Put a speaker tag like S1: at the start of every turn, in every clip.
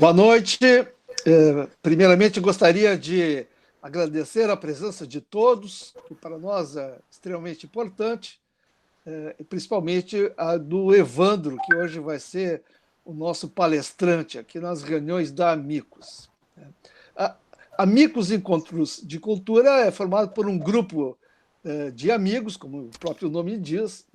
S1: Boa noite. Primeiramente, gostaria de agradecer a presença de todos, que para nós é extremamente importante, e principalmente a do Evandro, que hoje vai ser o nosso palestrante aqui nas reuniões da Amicus. A Amicus Encontros de Cultura é formado por um grupo de amigos, como o próprio nome diz,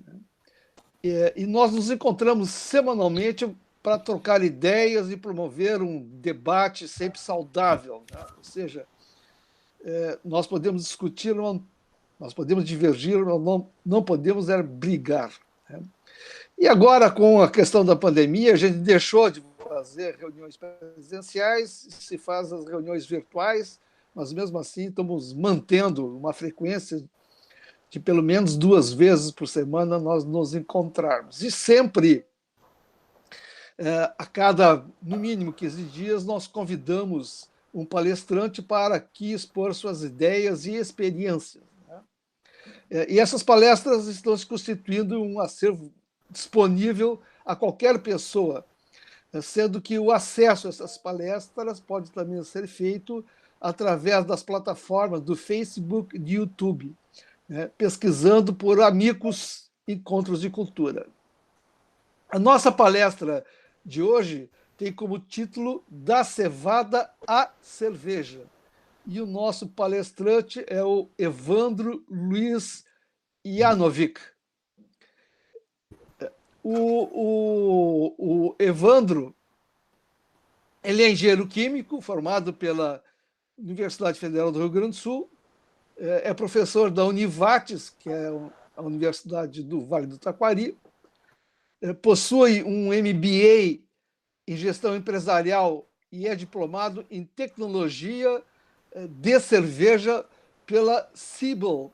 S1: e nós nos encontramos semanalmente para trocar ideias e promover um debate sempre saudável, né? Ou seja, nós podemos discutir, nós podemos divergir, não podemos brigar, né? E agora, com a questão da pandemia, a gente deixou de fazer reuniões presenciais, se faz as reuniões virtuais, mas mesmo assim estamos mantendo uma frequência de pelo menos 2 vezes por semana nós nos encontrarmos. E sempre, a cada, no mínimo, 15 dias, nós convidamos um palestrante para aqui expor suas ideias e experiências, né? E essas palestras estão se constituindo um acervo disponível a qualquer pessoa, sendo que o acesso a essas palestras pode também ser feito através das plataformas do Facebook e do YouTube, né? Pesquisando por Amicus Encontros de Cultura. A nossa palestra de hoje tem como título Da Cevada à Cerveja. E o nosso palestrante é o Evandro Luiz Janovic. O Evandro, ele é engenheiro químico, formado pela Universidade Federal do Rio Grande do Sul, é professor da Univates, que é a Universidade do Vale do Taquari, possui um MBA em gestão empresarial e é diplomado em tecnologia de cerveja pela Siebel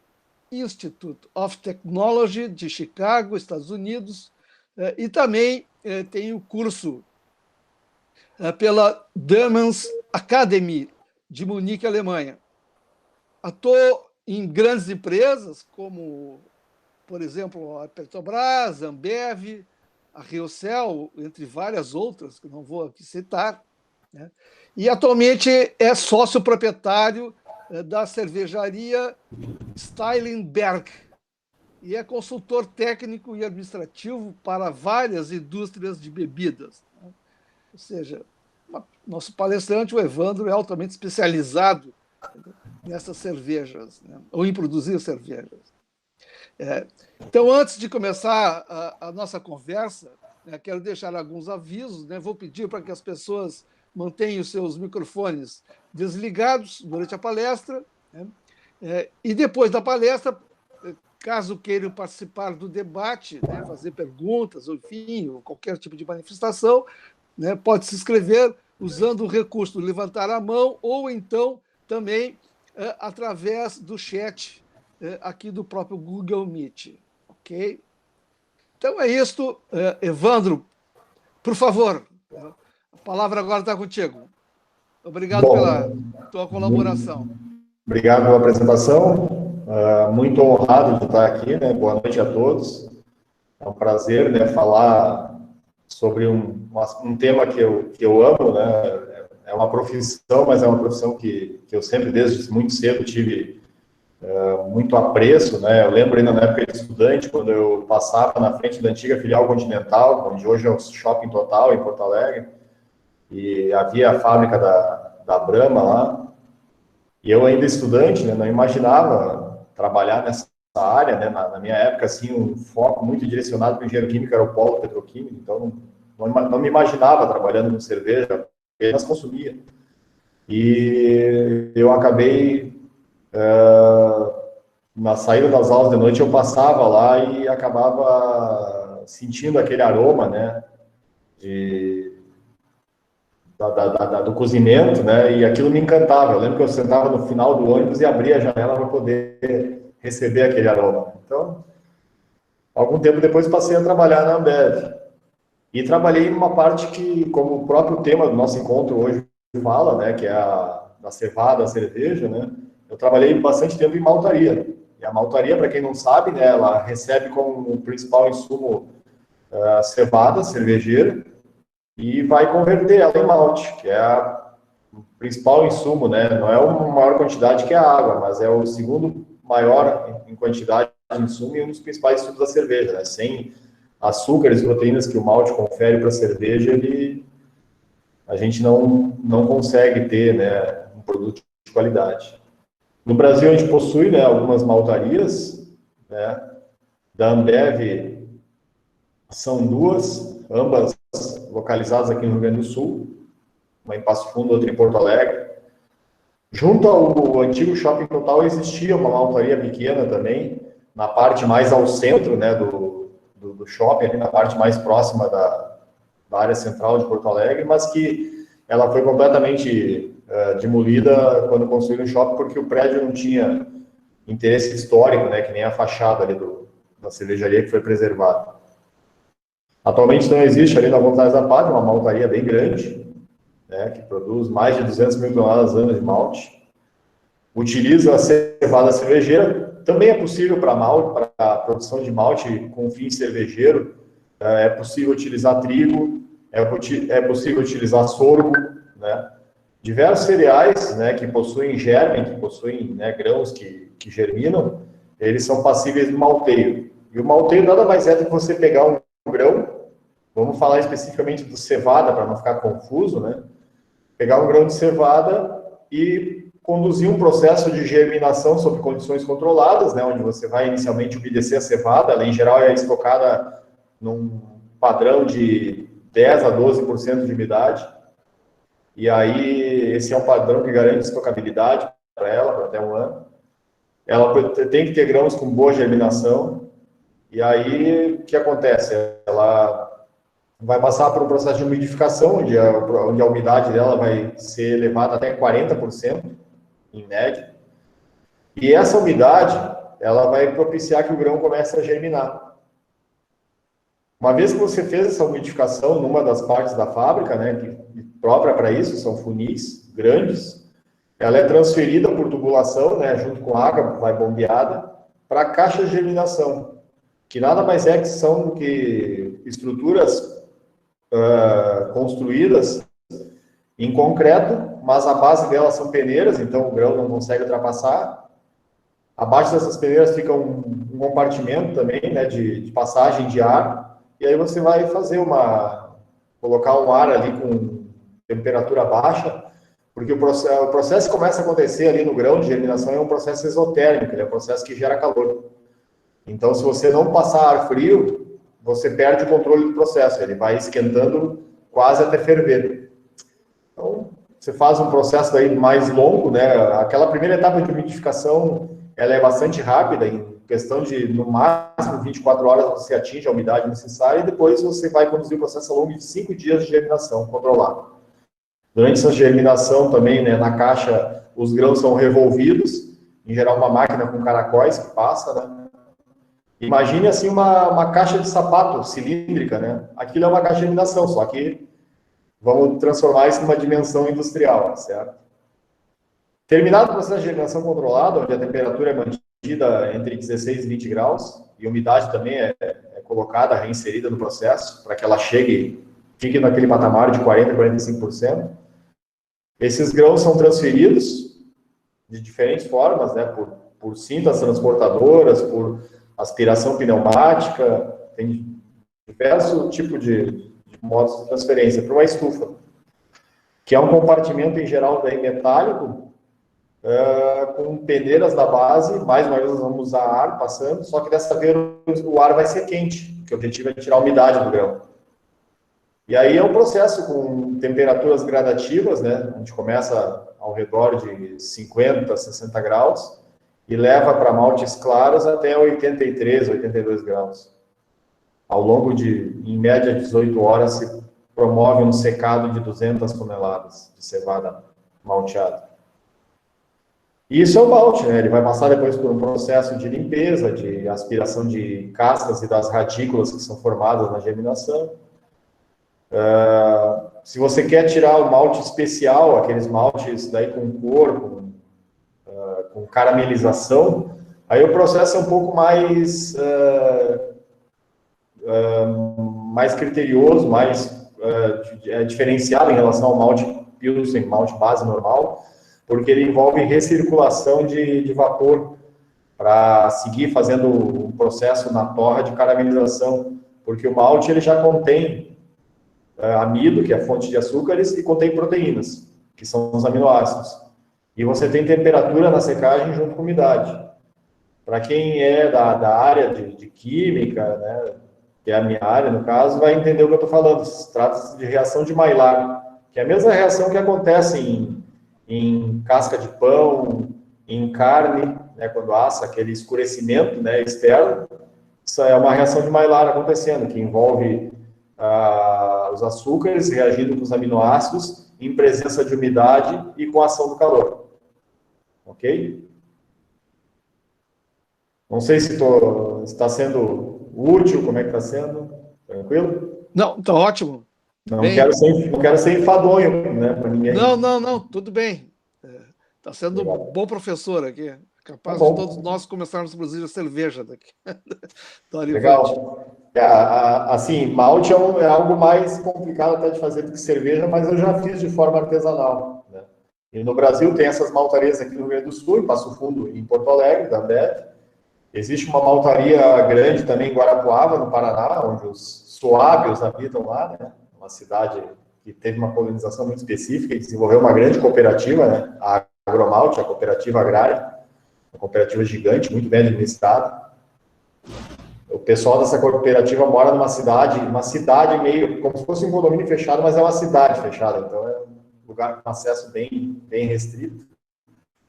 S1: Institute of Technology de Chicago, Estados Unidos, e também tem o curso pela Dömens Academy de Munique, Alemanha. Atuou em grandes empresas como, por exemplo, a Petrobras, a Ambev, a Riocel, entre várias outras, que não vou aqui citar, né? E atualmente é sócio proprietário da cervejaria Stylenberg e é consultor técnico e administrativo para várias indústrias de bebidas, né? Ou seja, nosso palestrante, o Evandro, é altamente especializado nessas cervejas, né? Ou em produzir cervejas. Então, antes de começar a nossa conversa, quero deixar alguns avisos, né? Vou pedir para que as pessoas mantenham os seus microfones desligados durante a palestra, né? E depois da palestra, caso queiram participar do debate, né? Fazer perguntas, ou, enfim, ou qualquer tipo de manifestação, né? Pode se inscrever usando o recurso do levantar a mão ou então também através do chat aqui do próprio Google Meet, ok? Então é isto. Evandro, por favor, a palavra agora está contigo. Obrigado pela tua colaboração.
S2: Obrigado pela apresentação, muito honrado de estar aqui, né? Boa noite a todos. É um prazer, né, falar sobre um tema que eu amo, né? É uma profissão, mas é uma profissão que eu sempre, desde muito cedo, tive muito apreço, né? Eu lembro ainda na época de estudante, quando eu passava na frente da antiga filial Continental, onde hoje é o Shopping Total, em Porto Alegre, e havia a fábrica da Brahma lá, e eu ainda estudante, né, não imaginava trabalhar nessa área, né? Na minha época, assim, um foco muito direcionado para o engenheiro químico era o polo petroquímico, então não me imaginava trabalhando com cerveja, apenas consumia. E eu acabei, na saída das aulas de noite, eu passava lá e acabava sentindo aquele aroma, né, do cozimento, né, e aquilo me encantava. Eu lembro que eu sentava no final do ônibus e abria a janela para poder receber aquele aroma. Então, algum tempo depois passei a trabalhar na Ambev. E trabalhei numa parte que, como o próprio tema do nosso encontro hoje fala, né, que é da cevada, a cerveja, né, eu trabalhei bastante tempo em maltaria. E a maltaria, para quem não sabe, né, ela recebe como principal insumo cevada, cervejeira, e vai converter ela em malte, que é o principal insumo, né? Não é uma maior quantidade que a água, mas é o segundo maior em quantidade de insumo e um dos principais insumos da cerveja, né? Sem açúcares e proteínas que o malte confere para a cerveja, a gente não consegue ter, né, um produto de qualidade. No Brasil, a gente possui, né, algumas maltarias, né? Da Ambev são duas, ambas localizadas aqui no Rio Grande do Sul, uma em Passo Fundo, outra em Porto Alegre. Junto ao antigo Shopping Total existia uma maltaria pequena também, na parte mais ao centro, né, do shopping, ali na parte mais próxima da área central de Porto Alegre, mas que ela foi completamente demolida quando construíram o shopping, porque o prédio não tinha interesse histórico, né, que nem a fachada ali da cervejaria que foi preservada. Atualmente não existe ali na Voluntários da Pátria uma maltaria bem grande, né, que produz mais de 200 mil toneladas ano de malte. Utiliza a cevada cervejeira, também é possível para a produção de malte com fim cervejeiro, é possível utilizar trigo, é possível utilizar sorgo, né? Diversos cereais, né, que possuem germe, que possuem, né, grãos que germinam, eles são passíveis de malteio. E o malteio nada mais é do que você pegar um grão, vamos falar especificamente do cevada, para não ficar confuso, né? Pegar um grão de cevada e conduzir um processo de germinação sob condições controladas, né, onde você vai inicialmente umedecer a cevada, ela em geral é estocada num padrão de 10 a 12% de umidade, e aí esse é um padrão que garante estocabilidade para ela, por até um ano. Ela tem que ter grãos com boa germinação, e aí o que acontece? Ela vai passar por um processo de umidificação, onde a umidade dela vai ser elevada até 40%, em média. E essa umidade, ela vai propiciar que o grão comece a germinar. Uma vez que você fez essa umidificação numa das partes da fábrica, né, que própria para isso, são funis grandes, ela é transferida por tubulação, né, junto com água, vai bombeada, para a caixa de germinação, que nada mais é que são do que estruturas construídas em concreto, mas a base delas são peneiras, então o grão não consegue ultrapassar. Abaixo dessas peneiras fica um compartimento também, né, de passagem de ar, e aí você vai fazer colocar um ar ali com temperatura baixa, porque o processo que começa a acontecer ali no grão de germinação é um processo exotérmico, ele é um processo que gera calor. Então, se você não passar ar frio, você perde o controle do processo, ele vai esquentando quase até ferver. Então, você faz um processo daí mais longo, né? Aquela primeira etapa de umidificação, ela é bastante rápida, em questão de, no máximo, 24 horas você atinge a umidade necessária e depois você vai conduzir o processo ao longo de 5 dias de germinação controlada. Durante essa germinação também, né, na caixa, os grãos são revolvidos, em geral uma máquina com caracóis que passa, né? Imagine assim uma caixa de sapato cilíndrica, né? Aquilo é uma caixa de germinação, só que vamos transformar isso numa dimensão industrial, certo? Terminado o processo de germinação controlado, onde a temperatura é mantida entre 16 e 20 graus, e a umidade também é colocada, reinserida no processo, para que ela fique naquele patamar de 40% a 45%. Esses grãos são transferidos de diferentes formas, né? Por cintas transportadoras, por aspiração pneumática, tem diversos tipos de modos de transferência, para uma estufa, que é um compartimento, em geral, daí metálico, com peneiras da base. Mais uma vez nós vamos usar ar passando, só que dessa vez o ar vai ser quente, porque o objetivo é tirar a umidade do grão. E aí é um processo com temperaturas gradativas, né? A gente começa ao redor de 50, 60 graus e leva para maltes claros até 83, 82 graus. Ao longo de, em média, 18 horas, se promove um secado de 200 toneladas de cevada malteada. E isso é o malte, né? Ele vai passar depois por um processo de limpeza, de aspiração de cascas e das radículas que são formadas na germinação. Se você quer tirar o malte especial, aqueles maltes daí com cor, com caramelização, aí o processo é um pouco mais criterioso, mais diferenciado em relação ao malte Pilsen, malte base normal, porque ele envolve recirculação de vapor para seguir fazendo um processo na torra de caramelização, porque o malte ele já contém amido, que é a fonte de açúcares, e contém proteínas, que são os aminoácidos. E você tem temperatura na secagem junto com umidade. Para quem é da área de química, né, que é a minha área, no caso, vai entender o que eu estou falando. Trata-se de reação de Maillard, que é a mesma reação que acontece em casca de pão, em carne, né, quando assa, aquele escurecimento, né, externo. Isso é uma reação de Maillard acontecendo, que envolve os açúcares reagindo com os aminoácidos em presença de umidade e com a ação do calor. Ok? Não sei se está sendo útil, como é que está sendo? Tranquilo?
S1: Não, está ótimo.
S2: Não quero ser enfadonho, né, para ninguém.
S1: Não, tudo bem. Está sendo um bom professor aqui. Capaz de todos nós começarmos a produzir a cerveja daqui.
S2: Legal. Assim, malte é algo mais complicado até de fazer do que cerveja, mas eu já fiz de forma artesanal, né? E no Brasil tem essas maltarias aqui no Rio Grande do Sul, em Passo Fundo, em Porto Alegre, da Ambev. Existe uma maltaria grande também em Guarapuava, no Paraná, onde os suábios habitam lá, né? Uma cidade que teve uma colonização muito específica e desenvolveu uma grande cooperativa, né? A Agromalte, a cooperativa agrária, uma cooperativa gigante, muito bem administrada. O pessoal dessa cooperativa mora numa cidade meio, como se fosse um condomínio fechado, mas é uma cidade fechada, então é um lugar com acesso bem restrito.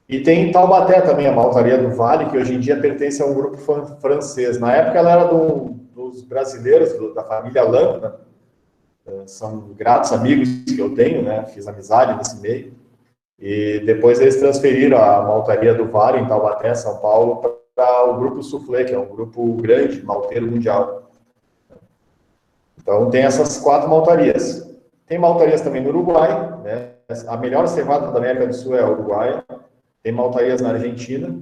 S2: E tem em Taubaté também, a maltaria do Vale, que hoje em dia pertence a um grupo francês. Na época ela era dos brasileiros, da família Lambda, são gratos amigos que eu tenho, né? Fiz amizade nesse meio. E depois eles transferiram a maltaria do Vale, em Taubaté, São Paulo, para o Grupo Soufflé, que é um grupo grande, malteiro mundial. Então, tem essas 4 maltarias. Tem maltarias também no Uruguai, né? A melhor cevada da América do Sul é a Uruguai. Tem maltarias na Argentina,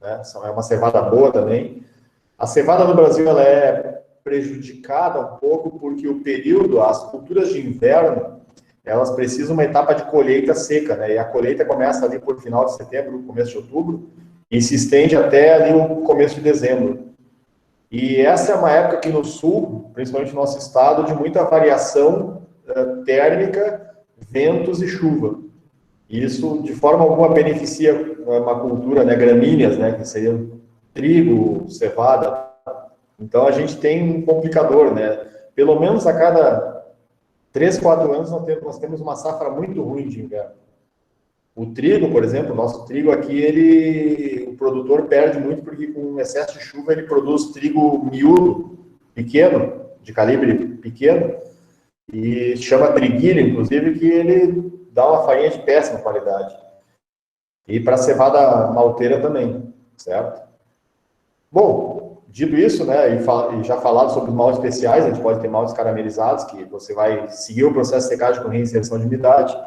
S2: né? É uma cevada boa também. A cevada no Brasil ela é prejudicada um pouco porque o período, as culturas de inverno, elas precisam uma etapa de colheita seca, né? E a colheita começa ali por final de setembro, começo de outubro, e se estende até ali o começo de dezembro. E essa é uma época aqui no sul, principalmente no nosso estado, de muita variação térmica, ventos e chuva. E isso, de forma alguma, beneficia uma cultura, né, gramíneas, né, que seriam trigo, cevada. Então, a gente tem um complicador, né? Pelo menos a cada 3, 4 anos nós temos uma safra muito ruim de inverno. O trigo, por exemplo, o nosso trigo aqui, o produtor perde muito porque com excesso de chuva ele produz trigo miúdo, pequeno, de calibre pequeno, e chama triguilho, inclusive, que ele dá uma farinha de péssima qualidade. E para a cevada malteira também, certo? Bom, dito isso, né, e já falado sobre maltes especiais, a gente pode ter maltes caramelizados, que você vai seguir o processo de secagem com reinserção de umidade.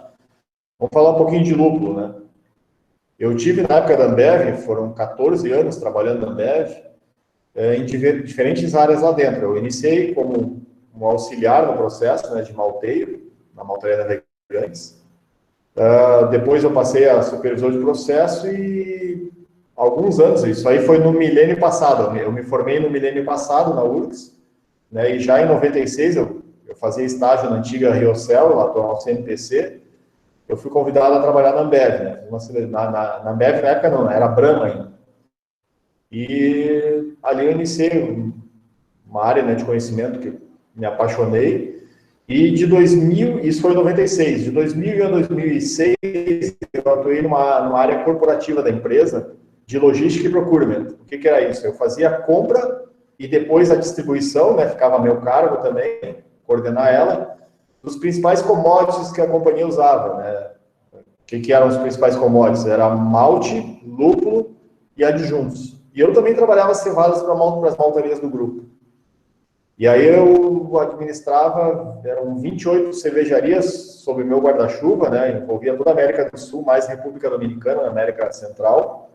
S2: Vamos falar um pouquinho de lúpulo, né? Eu tive, na época da Ambev, foram 14 anos trabalhando na Ambev, em diferentes áreas lá dentro. Eu iniciei como um auxiliar no processo, né, de malteio, na malteria Navegantes. Depois eu passei a supervisor de processo e alguns anos, isso aí foi no milênio passado. Eu me formei no milênio passado, na URGS, né, e já em 96 eu fazia estágio na antiga Riocel, na atual CNPC. Eu fui convidado a trabalhar na Ambev, né? Na Ambev, na época não, era Brahma ainda. E ali eu iniciei uma área, né, de conhecimento que me apaixonei. E de 2000, isso foi em 96, de 2000 a 2006, eu atuei numa área corporativa da empresa, de logística e procurement. O que era isso? Eu fazia a compra e depois a distribuição, né? Ficava a meu cargo também, coordenar ela, dos principais commodities que a companhia usava, né? O que eram os principais commodities? Era malte, lúpulo e adjuntos. E eu também trabalhava cevadas para as maltarias do grupo. E aí eu administrava, eram 28 cervejarias sob meu guarda-chuva, né? Envolvia toda a América do Sul, mais República Dominicana, América Central.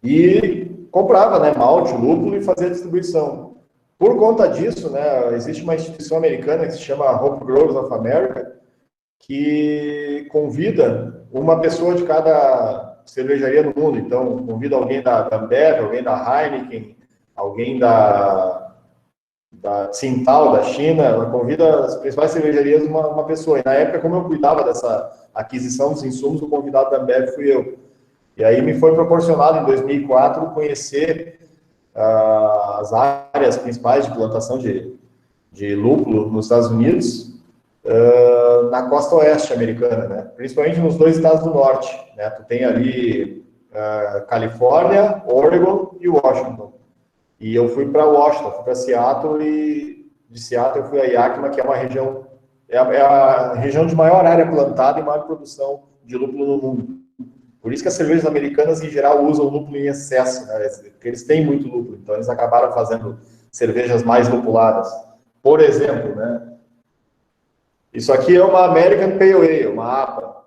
S2: E comprava, né, malte, lúpulo e fazia a distribuição. Por conta disso, né, existe uma instituição americana que se chama Hope Growers of America, que convida uma pessoa de cada cervejaria no mundo. Então, convida alguém da Ambev, alguém da Heineken, alguém da Tsingtao, da China. Ela convida as principais cervejarias uma pessoa. E na época, como eu cuidava dessa aquisição dos insumos, o convidado da Ambev fui eu. E aí me foi proporcionado, em 2004, conhecer as áreas principais de plantação de lúpulo nos Estados Unidos, na costa oeste americana, né? Principalmente nos 2 estados do norte, né? Tu tem ali Califórnia, Oregon e Washington. E eu fui para Washington, fui para Seattle, e de Seattle eu fui a Yakima, que é uma região, é a região de maior área plantada e maior produção de lúpulo no mundo. Por isso que as cervejas americanas, em geral, usam lúpulo em excesso, né? Porque eles têm muito lúpulo, então eles acabaram fazendo cervejas mais lupuladas. Por exemplo, né? Isso aqui é uma American Pale Ale, uma APA.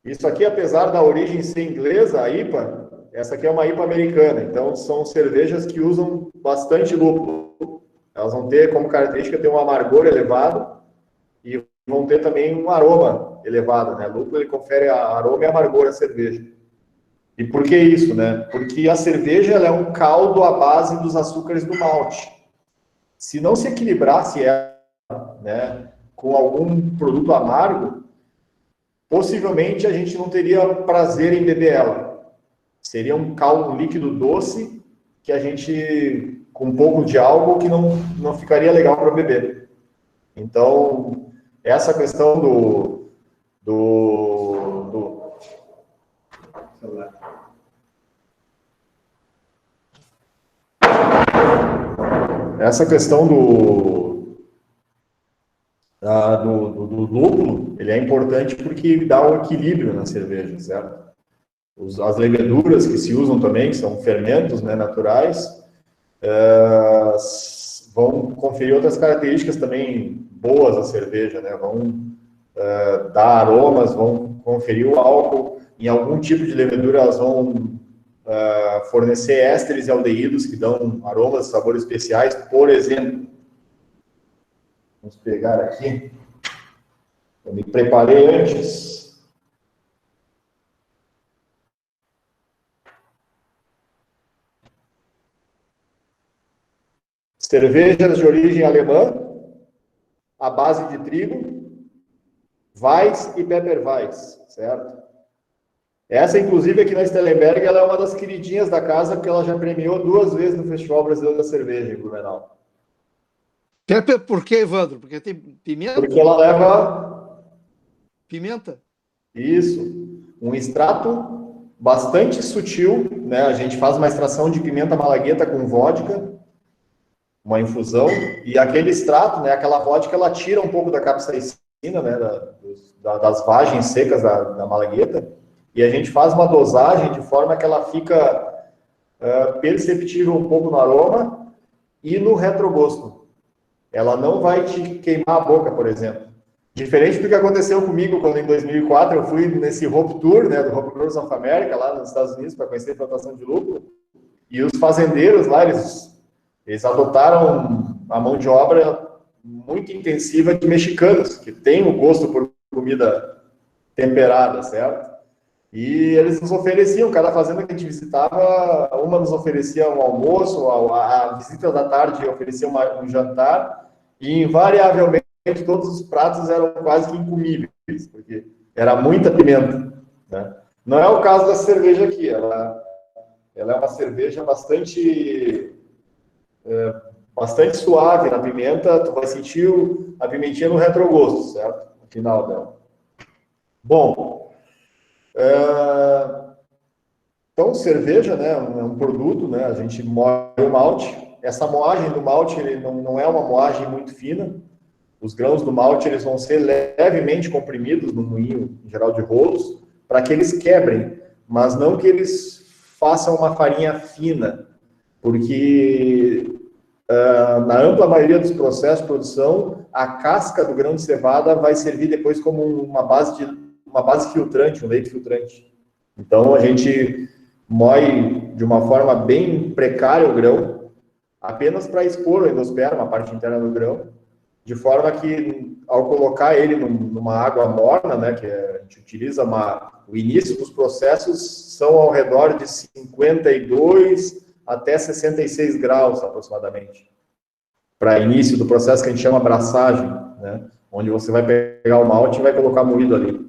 S2: Isso aqui, apesar da origem ser inglesa, a IPA, essa aqui é uma IPA americana. Então, são cervejas que usam bastante lúpulo. Elas vão ter como característica ter um amargor elevado e vão ter também um aroma elevado, né? O lúpulo, ele confere aroma e amargor à cerveja. E por que isso, né? Porque a cerveja, ela é um caldo à base dos açúcares do malte. Se não se equilibrasse ela, né, com algum produto amargo, possivelmente a gente não teria prazer em beber ela. Seria um caldo, um líquido doce, que a gente, com um pouco de álcool, que não ficaria legal para beber. Então, essa questão essa questão do lúpulo, ele é importante porque ele dá um equilíbrio na cerveja, certo? As leveduras que se usam também, que são fermentos, né, naturais, vão conferir outras características também boas à cerveja, né? Vão dar aromas, vão conferir o álcool. Em algum tipo de levedura, elas vão fornecer ésteres e aldeídos que dão aromas, sabores especiais. Por exemplo, vamos pegar aqui, eu me preparei antes. Cervejas de origem alemã, à base de trigo, Weiss e Pepperweiss, certo? Essa, inclusive, aqui na Stellenberg, ela é uma das queridinhas da casa, porque ela já premiou 2 vezes no Festival Brasileiro da Cerveja, em Blumenau.
S1: Por que, Evandro? Porque tem pimenta?
S2: Porque ela leva...
S1: Pimenta?
S2: Isso. Um extrato bastante sutil, né? A gente faz uma extração de pimenta malagueta com vodka, uma infusão, e aquele extrato, né? Aquela vodka, ela tira um pouco da capsaicina, né? Das vagens secas da malagueta, e a gente faz uma dosagem de forma que ela fica perceptível um pouco no aroma e no retrogosto. Ela não vai te queimar a boca, por exemplo. Diferente do que aconteceu comigo quando, em 2004, eu fui nesse Hope Tour, né, do Hope Growers of America, lá nos Estados Unidos, para conhecer a plantação de lúpulo, e os fazendeiros lá, eles adotaram a mão de obra muito intensiva de mexicanos, que tem o gosto por comida temperada, certo? E eles nos ofereciam, cada fazenda que a gente visitava, uma nos oferecia um almoço, a visita da tarde oferecia um jantar, e invariavelmente todos os pratos eram quase que incomíveis, porque era muita pimenta, né? Não é o caso da cerveja aqui, ela é uma cerveja bastante suave na pimenta, tu vai sentir a pimentinha no retrogosto, certo? No final dela. Bom, então cerveja, né, é um produto, né, a gente moe o malte. Essa moagem do malte, ele não é uma moagem muito fina. Os grãos do malte, eles vão ser levemente comprimidos no moinho, em geral de rolos, para que eles quebrem, mas não que eles façam uma farinha fina, porque na ampla maioria dos processos de produção, a casca do grão de cevada vai servir depois como uma base filtrante, um leite filtrante. Então, a gente moe de uma forma bem precária o grão, apenas para expor o endosperma, a parte interna do grão, de forma que, ao colocar ele numa água morna, né, que a gente utiliza o início dos processos são ao redor de 52 até 66 graus, aproximadamente, para início do processo que a gente chama abraçagem, né, onde você vai pegar o malte e vai colocar moído ali.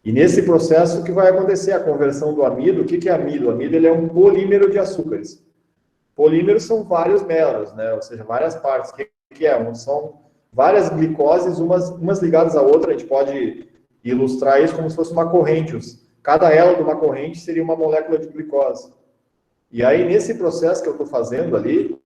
S2: E nesse processo, o que vai acontecer? A conversão do amido. O que é amido? O amido ele é um polímero de açúcares. Polímeros são vários melos, né, ou seja, várias partes. O que é? São várias glicoses, umas ligadas à outra. A gente pode ilustrar isso como se fosse uma corrente. Cada elo de uma corrente seria uma molécula de glicose. E aí, nesse processo que eu estou fazendo ali,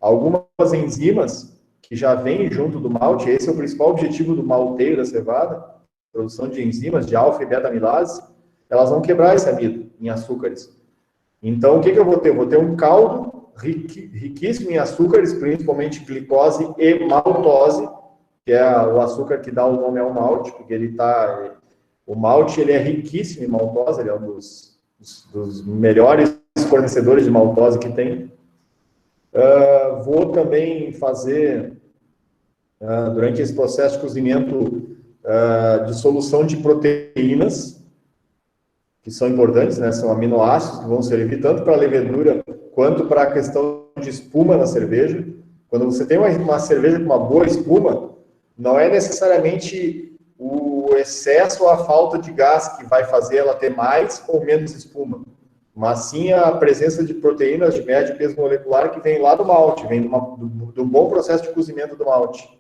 S2: algumas enzimas que já vêm junto do malte, esse é o principal objetivo do malteio da cevada, produção de enzimas, de alfa e beta-amilase, elas vão quebrar esse amido em açúcares. Então, o que eu vou ter? Eu vou ter um caldo riquíssimo em açúcares, principalmente glicose e maltose, que é o açúcar que dá o nome ao malte, porque o malte ele é riquíssimo em maltose, ele é um dos melhores fornecedores de maltose que tem. Vou também fazer, durante esse processo de cozimento, dissolução de proteínas, que são importantes, né? São aminoácidos que vão servir tanto para a levedura quanto para a questão de espuma na cerveja. Quando você tem uma cerveja com uma boa espuma, não é necessariamente o excesso ou a falta de gás que vai fazer ela ter mais ou menos espuma, mas sim a presença de proteínas de médio peso molecular que vem lá do malte, vem do bom processo de cozimento do malte.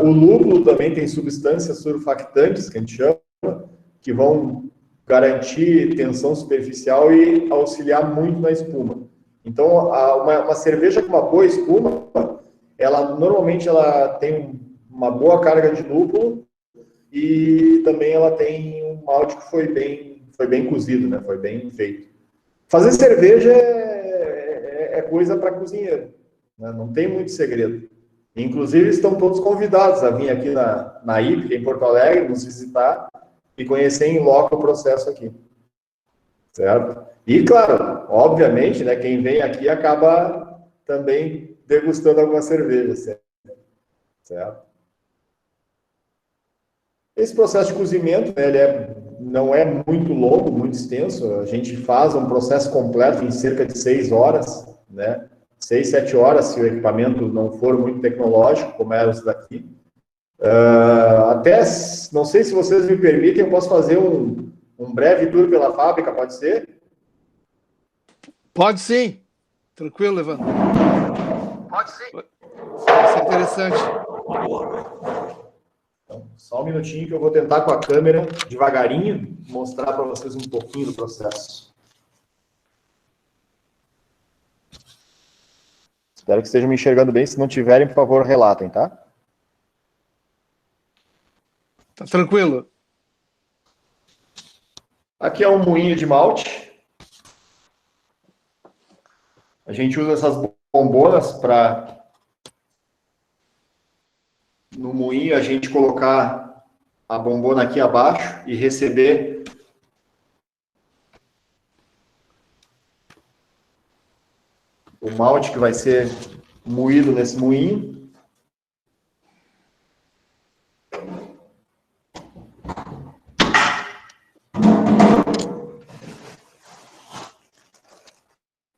S2: O lúpulo também tem substâncias surfactantes, que a gente chama, que vão garantir tensão superficial e auxiliar muito na espuma. Então, uma cerveja com uma boa espuma, normalmente ela tem uma boa carga de lúpulo e também ela tem um malte que foi bem cozido, né? Foi bem feito. Fazer cerveja é coisa para cozinheiro, né? Não tem muito segredo. Inclusive, estão todos convidados a vir aqui na IPE, em Porto Alegre, nos visitar e conhecer em loco o processo aqui. Certo? E, claro, obviamente, né, quem vem aqui acaba também degustando alguma cerveja. Certo? Esse processo de cozimento, né, ele não é muito longo, muito extenso. A gente faz um processo completo em cerca de 6 horas, né? 6, 7 horas, se o equipamento não for muito tecnológico, como é esse daqui. Até, não sei se vocês me permitem, eu posso fazer um breve tour pela fábrica, pode ser?
S1: Pode sim. Tranquilo, Evandro.
S2: Pode sim.
S1: Isso é interessante.
S2: Então, só um minutinho que eu vou tentar com a câmera, devagarinho, mostrar para vocês um pouquinho do processo. Espero que estejam me enxergando bem. Se não tiverem, por favor, relatem, tá?
S1: Tá tranquilo.
S2: Aqui é um moinho de malte. A gente usa essas bombonas para, no moinho, a gente colocar a bombona aqui abaixo e receber o malte que vai ser moído nesse moinho.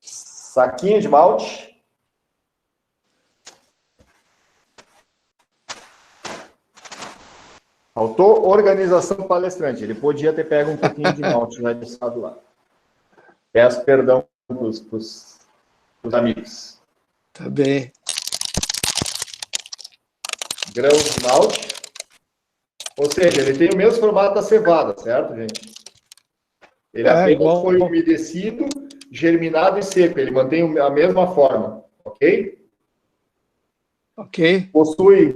S2: Saquinho de malte. Faltou organização palestrante. Ele podia ter pego um pouquinho de malte lá deixado lá. Peço perdão para os amigos.
S1: Tá bem.
S2: Grãos de malte. Ou seja, ele tem o mesmo formato da cevada, certo, gente? Ele apenas foi umedecido, germinado e seco. Ele mantém a mesma forma, ok?
S1: Ok.
S2: Possui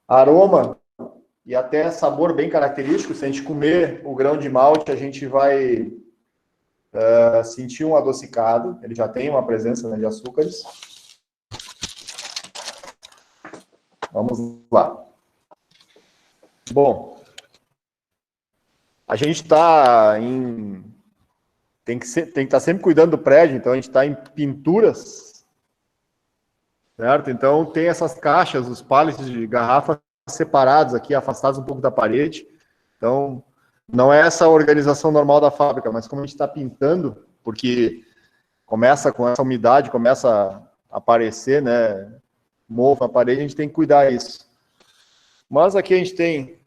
S2: aroma e até sabor bem característico. Se a gente comer o grão de malte, a gente vai sentir um adocicado. Ele já tem uma presença, né, de açúcares. Vamos lá. Bom, a gente está tem que estar sempre cuidando do prédio, então a gente está em pinturas certo? Então, tem essas caixas, os pallets de garrafa separados aqui, afastados um pouco da parede. Então, não é essa organização normal da fábrica, mas como a gente está pintando, porque começa com essa umidade, começa a aparecer, né, mofo na parede, a gente tem que cuidar disso. Mas aqui a gente tem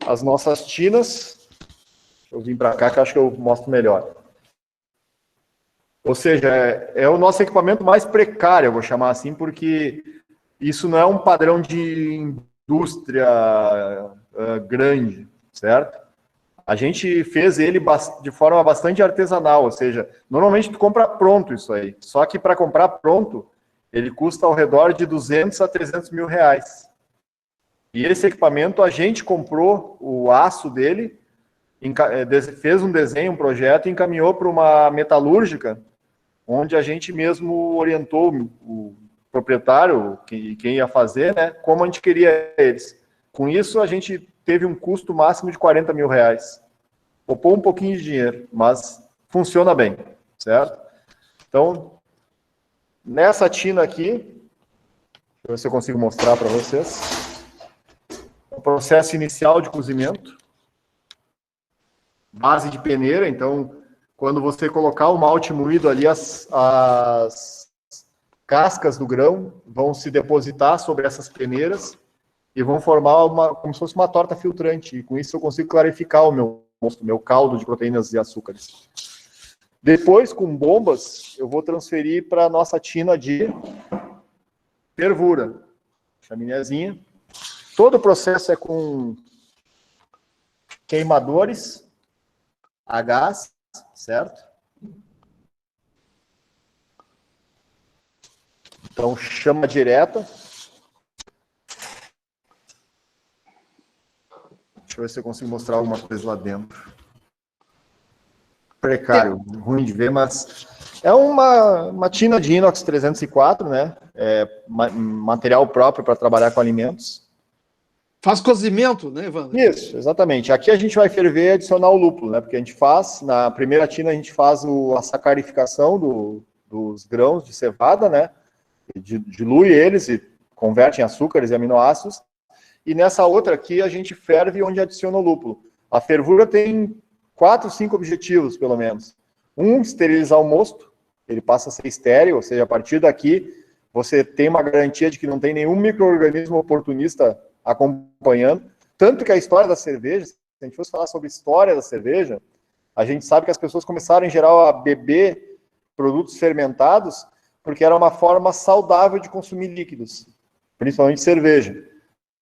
S2: as nossas tinas. Deixa eu vir para cá que eu acho que eu mostro melhor. Ou seja, é o nosso equipamento mais precário, eu vou chamar assim, porque isso não é um padrão de indústria grande, certo? A gente fez ele de forma bastante artesanal, ou seja, normalmente tu compra pronto isso aí. Só que para comprar pronto, ele custa ao redor de 200 a 300 mil reais. E esse equipamento, a gente comprou o aço dele, fez um desenho, um projeto e encaminhou para uma metalúrgica, onde a gente mesmo orientou o proprietário, quem ia fazer, né, como a gente queria eles. Com isso, a gente teve um custo máximo de 40 mil reais. Poupou um pouquinho de dinheiro, mas funciona bem, certo? Então, nessa tina aqui, deixa eu ver se eu consigo mostrar para vocês. O processo inicial de cozimento. Base de peneira, então, quando você colocar o malte moído ali, as cascas do grão vão se depositar sobre essas peneiras e vão formar como se fosse uma torta filtrante. E com isso eu consigo clarificar o meu caldo de proteínas e açúcares. Depois, com bombas, eu vou transferir para a nossa tina de fervura. Chaminézinha. Todo o processo é com queimadores a gás, certo? Então, chama direta. Deixa eu ver se eu consigo mostrar alguma coisa lá dentro. Precário, ruim de ver, mas é uma tina de inox 304, né? É material próprio para trabalhar com alimentos.
S1: Faz cozimento, né, Evandro?
S2: Isso, exatamente. Aqui a gente vai ferver e adicionar o lúpulo, né? Porque a gente faz, na primeira tina a gente faz a sacarificação dos grãos de cevada, né? Dilui eles e converte em açúcares e aminoácidos. E nessa outra aqui a gente ferve onde adiciona o lúpulo. A fervura tem 4, 5 objetivos, pelo menos. Esterilizar o mosto, ele passa a ser estéril, ou seja, a partir daqui você tem uma garantia de que não tem nenhum micro-organismo oportunista acompanhando. Tanto que a história da cerveja, se a gente fosse falar sobre a história da cerveja, a gente sabe que as pessoas começaram, em geral, a beber produtos fermentados porque era uma forma saudável de consumir líquidos, principalmente cerveja.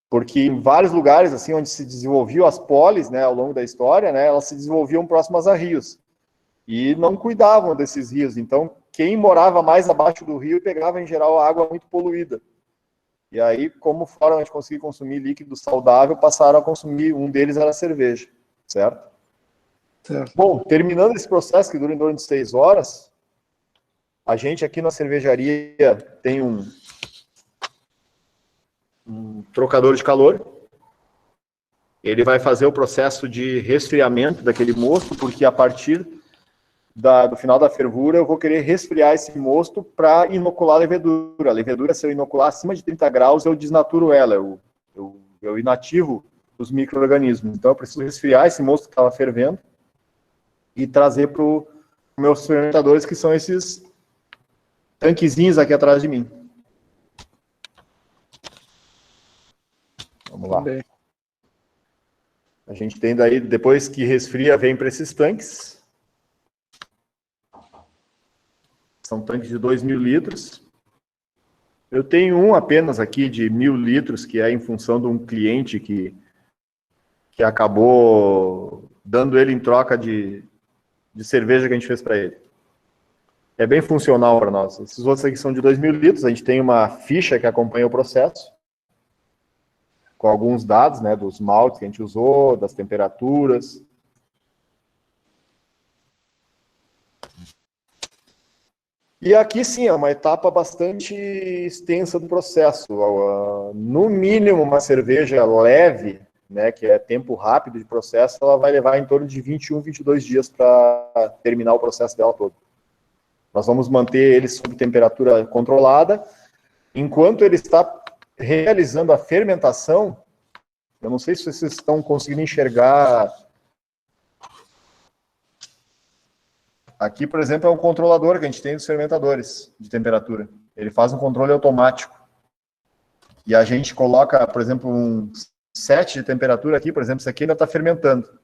S2: Porque em vários lugares, assim, onde se desenvolviam as polis, né, ao longo da história, né, elas se desenvolviam próximas a rios. E não cuidavam desses rios. Então, quem morava mais abaixo do rio pegava, em geral, água muito poluída. E aí, como forma de conseguir consumir líquido saudável, passaram a consumir, um deles era a cerveja, certo?
S1: Certo.
S2: Bom, terminando esse processo, que dura em torno de 6 horas, a gente aqui na cervejaria tem um trocador de calor. Ele vai fazer o processo de resfriamento daquele mosto, porque a partir do final da fervura eu vou querer resfriar esse mosto para inocular a levedura. A levedura, se eu inocular acima de 30 graus, eu desnaturo ela, eu inativo os micro-organismos. Então eu preciso resfriar esse mosto que estava fervendo e trazer para os meus fermentadores, que são esses tanquezinhos aqui atrás de mim. Vamos lá.
S1: Bem.
S2: A gente tem daí, depois que resfria, vem para esses tanques. São tanques de 2.000 litros. Eu tenho um apenas aqui de 1.000 litros, que é em função de um cliente que acabou dando ele em troca de cerveja que a gente fez para ele. É bem funcional para nós. Esses outros aqui são de 2.000 litros. A gente tem uma ficha que acompanha o processo, com alguns dados, né, dos maltes que a gente usou, das temperaturas. E aqui, sim, é uma etapa bastante extensa do processo. No mínimo, uma cerveja leve, né, que é tempo rápido de processo, ela vai levar em torno de 21, 22 dias para terminar o processo dela todo. Nós vamos manter ele sob temperatura controlada. Enquanto ele está realizando a fermentação, eu não sei se vocês estão conseguindo enxergar. Aqui, por exemplo, é um controlador que a gente tem dos fermentadores de temperatura. Ele faz um controle automático. E a gente coloca, por exemplo, um set de temperatura aqui, por exemplo, esse aqui ainda está fermentando.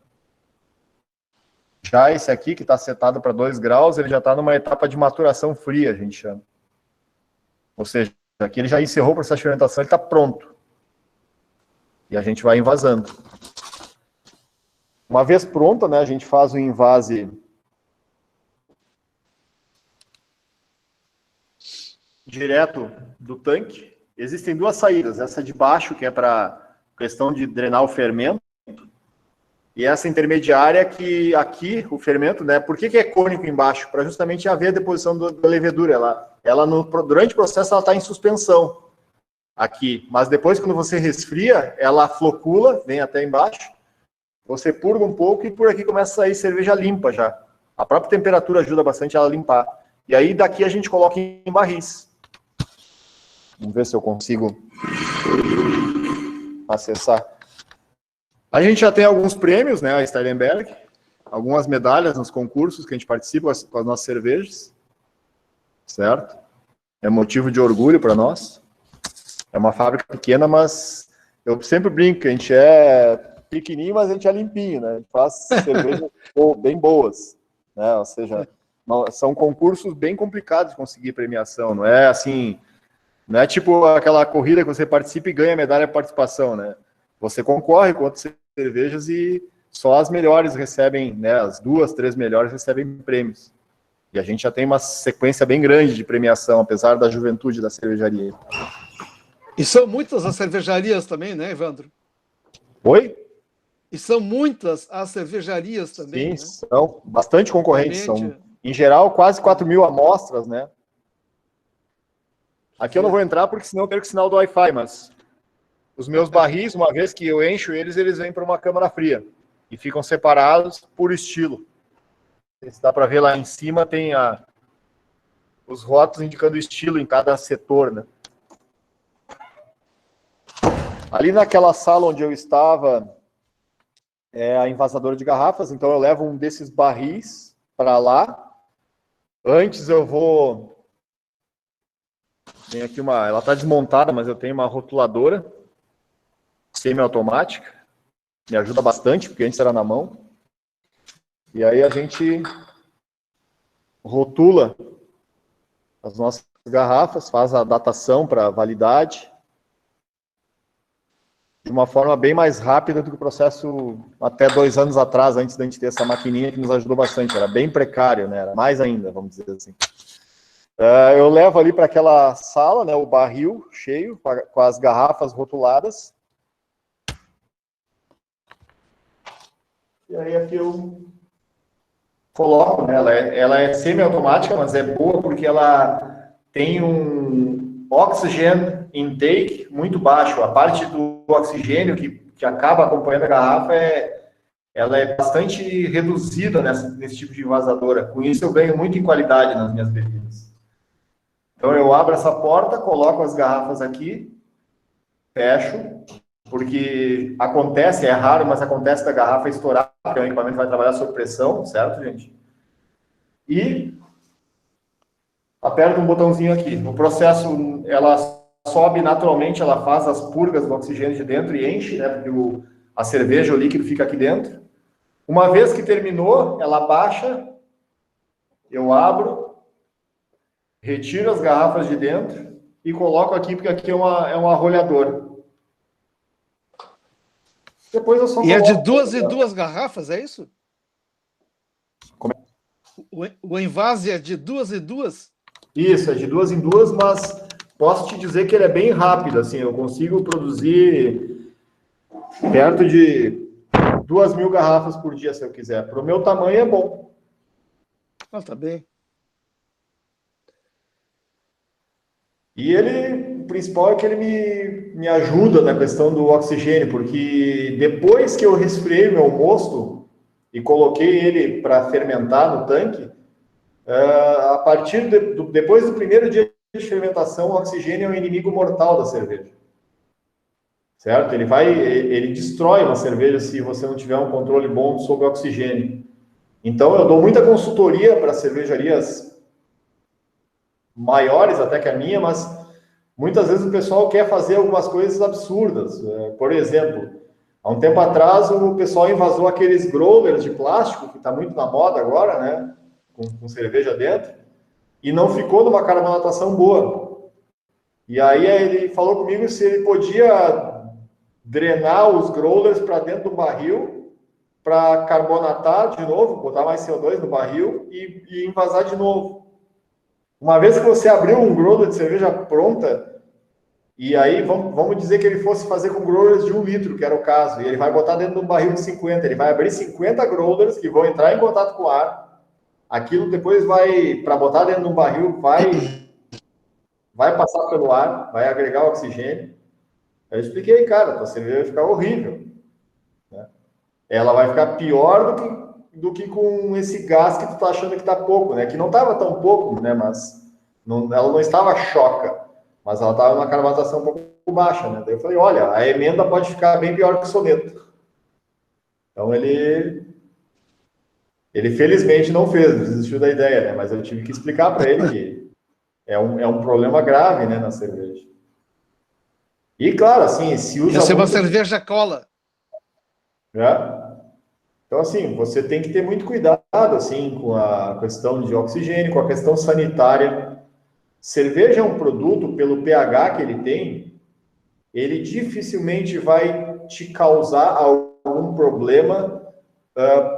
S2: Já esse aqui, que está setado para 2 graus, ele já está numa etapa de maturação fria, a gente chama. Ou seja, aqui ele já encerrou o processo de fermentação, ele está pronto. E a gente vai envasando. Uma vez pronta, né, a gente faz o invase direto do tanque. Existem 2 saídas. Essa de baixo, que é para questão de drenar o fermento, e essa intermediária que aqui, o fermento, né? Por que é cônico embaixo? Para justamente haver a deposição da levedura. Durante o processo ela está em suspensão aqui, mas depois quando você resfria, ela flocula, vem até embaixo, você purga um pouco e por aqui começa a sair cerveja limpa já. A própria temperatura ajuda bastante ela a limpar. E aí daqui a gente coloca em barris. Vamos ver se eu consigo acessar. A gente já tem alguns prêmios, né, a Steilenberg, algumas medalhas nos concursos que a gente participa com as nossas cervejas, certo? É motivo de orgulho para nós. É uma fábrica pequena, mas eu sempre brinco que a gente é pequenininho, mas a gente é limpinho, né? A gente faz cervejas bem boas, né? Ou seja, são concursos bem complicados de conseguir premiação, não é assim, não é tipo aquela corrida que você participa e ganha medalha de participação, né? Você concorre com outras cervejas e só as melhores recebem, né? As 2, 3 melhores recebem prêmios. E a gente já tem uma sequência bem grande de premiação, apesar da juventude da cervejaria.
S1: E são muitas as cervejarias também, né, Evandro?
S2: Oi?
S1: E são muitas as cervejarias também,
S2: Sim,
S1: né?
S2: são bastante concorrentes.
S1: Realmente...
S2: São, em geral, quase 4.000 amostras, né? Aqui eu não vou entrar porque senão eu perco o sinal do Wi-Fi, mas os meus barris, uma vez que eu encho eles vêm para uma câmara fria e ficam separados por estilo. Se dá para ver lá em cima, tem os rótulos indicando o estilo em cada setor, né? Ali naquela sala onde eu estava, é a envasadora de garrafas, então eu levo um desses barris para lá. Antes eu vou... Tem aqui ela está desmontada, mas eu tenho uma rotuladora semi-automática. Me ajuda bastante, porque antes era na mão. E aí a gente rotula as nossas garrafas, faz a datação para validade, de uma forma bem mais rápida do que o processo até 2 anos atrás, antes da gente ter essa maquininha que nos ajudou bastante. Era bem precário, né? Era mais ainda, vamos dizer assim. Eu levo ali para aquela sala, né, o barril cheio, com as garrafas rotuladas. E aí aqui eu coloco, né, ela é semi-automática, mas é boa porque ela tem um oxygen intake muito baixo. A parte do oxigênio que acaba acompanhando a garrafa, ela é bastante reduzida nesse tipo de envasadora. Com isso eu ganho muito em qualidade nas minhas bebidas. Então eu abro essa porta, coloco as garrafas aqui, fecho, porque acontece, é raro, mas acontece da garrafa estourar, porque o equipamento vai trabalhar sob pressão, certo, gente? E aperto um botãozinho aqui. No processo, ela sobe naturalmente, ela faz as purgas do oxigênio de dentro e enche, né? Porque a cerveja, o líquido fica aqui dentro. Uma vez que terminou, ela baixa, eu abro, retiro as garrafas de dentro e coloco aqui, porque aqui é um arrolhador. Depois eu só
S1: E é de 2 em 2 garrafas, é isso?
S2: Como é?
S1: O envase é de 2 em 2?
S2: Isso, é de 2 em 2, mas posso te dizer que ele é bem rápido, assim, eu consigo produzir perto de 2.000 garrafas por dia, se eu quiser. Para o meu tamanho é bom.
S1: Ah, tá bem.
S2: E o principal é que ele me ajuda na questão do oxigênio, porque depois que eu resfriei meu mosto e coloquei ele para fermentar no tanque, a partir depois do primeiro dia de fermentação, o oxigênio é um inimigo mortal da cerveja. Certo? Ele destrói uma cerveja se você não tiver um controle bom sobre o oxigênio. Então, eu dou muita consultoria para cervejarias maiores até que a minha, mas muitas vezes o pessoal quer fazer algumas coisas absurdas. Por exemplo, há um tempo atrás o pessoal invasou aqueles growlers de plástico, que está muito na moda agora, né? Com cerveja dentro, e não ficou numa carbonatação boa. E aí ele falou comigo se ele podia drenar os growlers para dentro do barril, para carbonatar de novo, botar mais CO2 no barril e envasar de novo. Uma vez que você abriu um growler de cerveja pronta, e aí vamos dizer que ele fosse fazer com growlers de 1 litro, que era o caso, e ele vai botar dentro de um barril de 50, ele vai abrir 50 growlers que vão entrar em contato com o ar, aquilo depois para botar dentro de um barril, vai passar pelo ar, vai agregar oxigênio. Eu expliquei, cara, a cerveja vai ficar horrível, né? Ela vai ficar pior do que com esse gás que tu tá achando que tá pouco, né? Que não tava tão pouco, né? Mas ela não estava choca, mas ela estava numa carbonatação um pouco baixa, né? Daí eu falei, olha, a emenda pode ficar bem pior que o soneto. Então ele felizmente não fez, desistiu da ideia, né? Mas eu tive que explicar para ele que é um problema grave, né, na cerveja. E claro, assim, se usa.
S1: Ia ser uma cerveja cola.
S2: Então, assim, você tem que ter muito cuidado, assim, com a questão de oxigênio, com a questão sanitária. Cerveja é um produto, pelo pH que ele tem, ele dificilmente vai te causar algum problema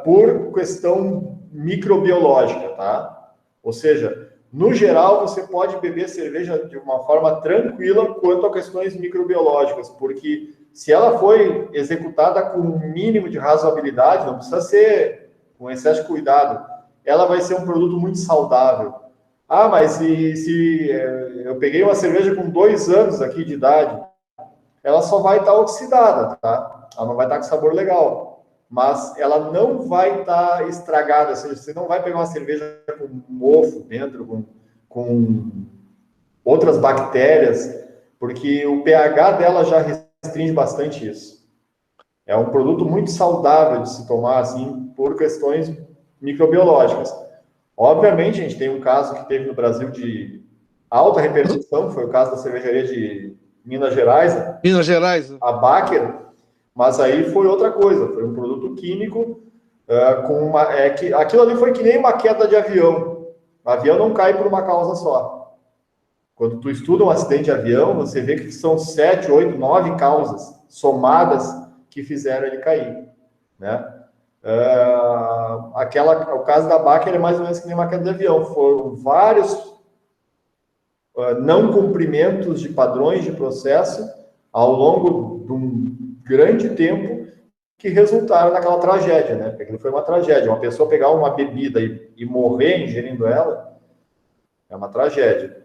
S2: por questão microbiológica, tá? Ou seja, no geral, você pode beber cerveja de uma forma tranquila quanto a questões microbiológicas, porque se ela foi executada com um mínimo de razoabilidade, não precisa ser com excesso de cuidado, ela vai ser um produto muito saudável. Ah, mas se eu peguei uma cerveja com 2 anos aqui de idade, ela só vai estar oxidada, tá? Ela não vai estar com sabor legal, mas ela não vai estar estragada, ou seja, você não vai pegar uma cerveja com mofo dentro, com outras bactérias, porque o pH dela já restringe bastante isso. É um produto muito saudável de se tomar, assim, por questões microbiológicas. Obviamente, a gente tem um caso que teve no Brasil de alta repercussão, foi o caso da cervejaria de Minas Gerais,
S1: Minas Gerais,
S2: a Baker, mas aí foi outra coisa, foi um produto químico aquilo ali foi que nem uma queda de avião. O avião não cai por uma causa só. Quando tu estuda um acidente de avião, você vê que são 7, 8, 9 causas somadas que fizeram ele cair, né? O caso da Baker é mais ou menos que nem uma queda de avião. Foram vários não cumprimentos de padrões de processo ao longo de um grande tempo que resultaram naquela tragédia, né? Porque aquilo foi uma tragédia. Uma pessoa pegar uma bebida e morrer ingerindo ela é uma tragédia.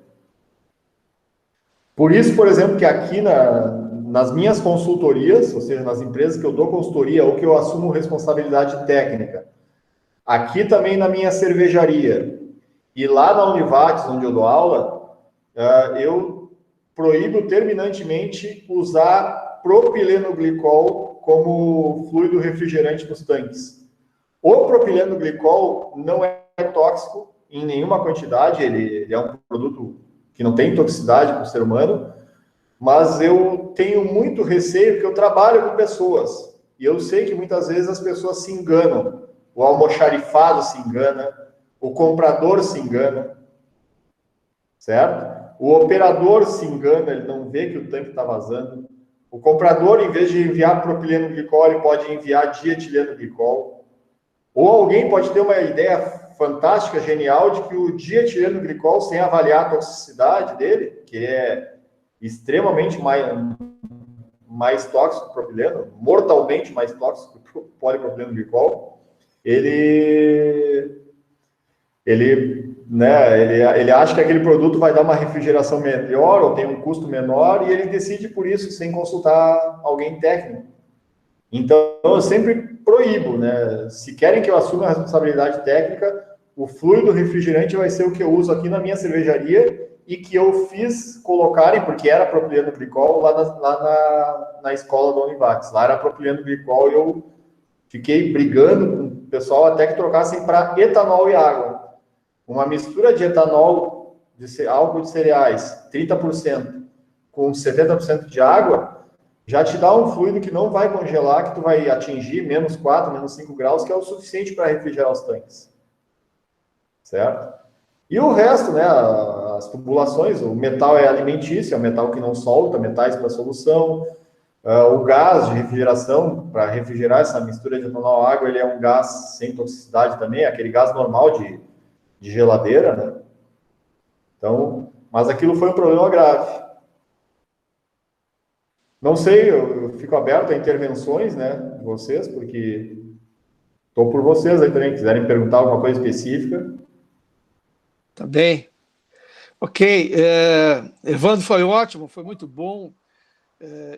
S2: Por isso, por exemplo, que aqui nas minhas consultorias, ou seja, nas empresas que eu dou consultoria ou que eu assumo responsabilidade técnica, aqui também na minha cervejaria e lá na Univates, onde eu dou aula, eu proíbo terminantemente usar propilenoglicol como fluido refrigerante nos tanques. O propilenoglicol não é tóxico em nenhuma quantidade, ele é um produto que não tem toxicidade para o ser humano, mas eu tenho muito receio porque eu trabalho com pessoas e eu sei que muitas vezes as pessoas se enganam. O almoxarifado se engana, o comprador se engana, certo? O operador se engana, ele não vê que o tanque está vazando. O comprador, em vez de enviar propilenoglicol, ele pode enviar dietilenoglicol. Ou alguém pode ter uma ideia fantástica, genial, de que o dietilenoglicol, sem avaliar a toxicidade dele, que é extremamente mais tóxico que o propileno, mortalmente mais tóxico que o polipropilenoglicol, ele acha que aquele produto vai dar uma refrigeração melhor ou tem um custo menor e ele decide por isso sem consultar alguém técnico. Então, eu sempre proíbo, né? Se querem que eu assuma a responsabilidade técnica, o fluido refrigerante vai ser o que eu uso aqui na minha cervejaria e que eu fiz colocarem, porque era propileno glicol lá na escola da Univates. Lá era propileno glicol e eu fiquei brigando com o pessoal até que trocassem para etanol e água. Uma mistura de etanol, de álcool de cereais, 30%, com 70% de água, já te dá um fluido que não vai congelar, que tu vai atingir menos 4, menos 5 graus, que é o suficiente para refrigerar os tanques. Certo? E o resto, né, as tubulações, o metal é alimentício, é um metal que não solta, metais para solução, o gás de refrigeração, para refrigerar essa mistura de etanol e água, ele é um gás sem toxicidade também, é aquele gás normal de geladeira, né? Então, mas aquilo foi um problema grave. Não sei, eu fico aberto a intervenções, né, de vocês, porque estou por vocês aí também, quiserem perguntar alguma coisa específica.
S1: Tá bem. Ok. Evandro, foi ótimo, foi muito bom.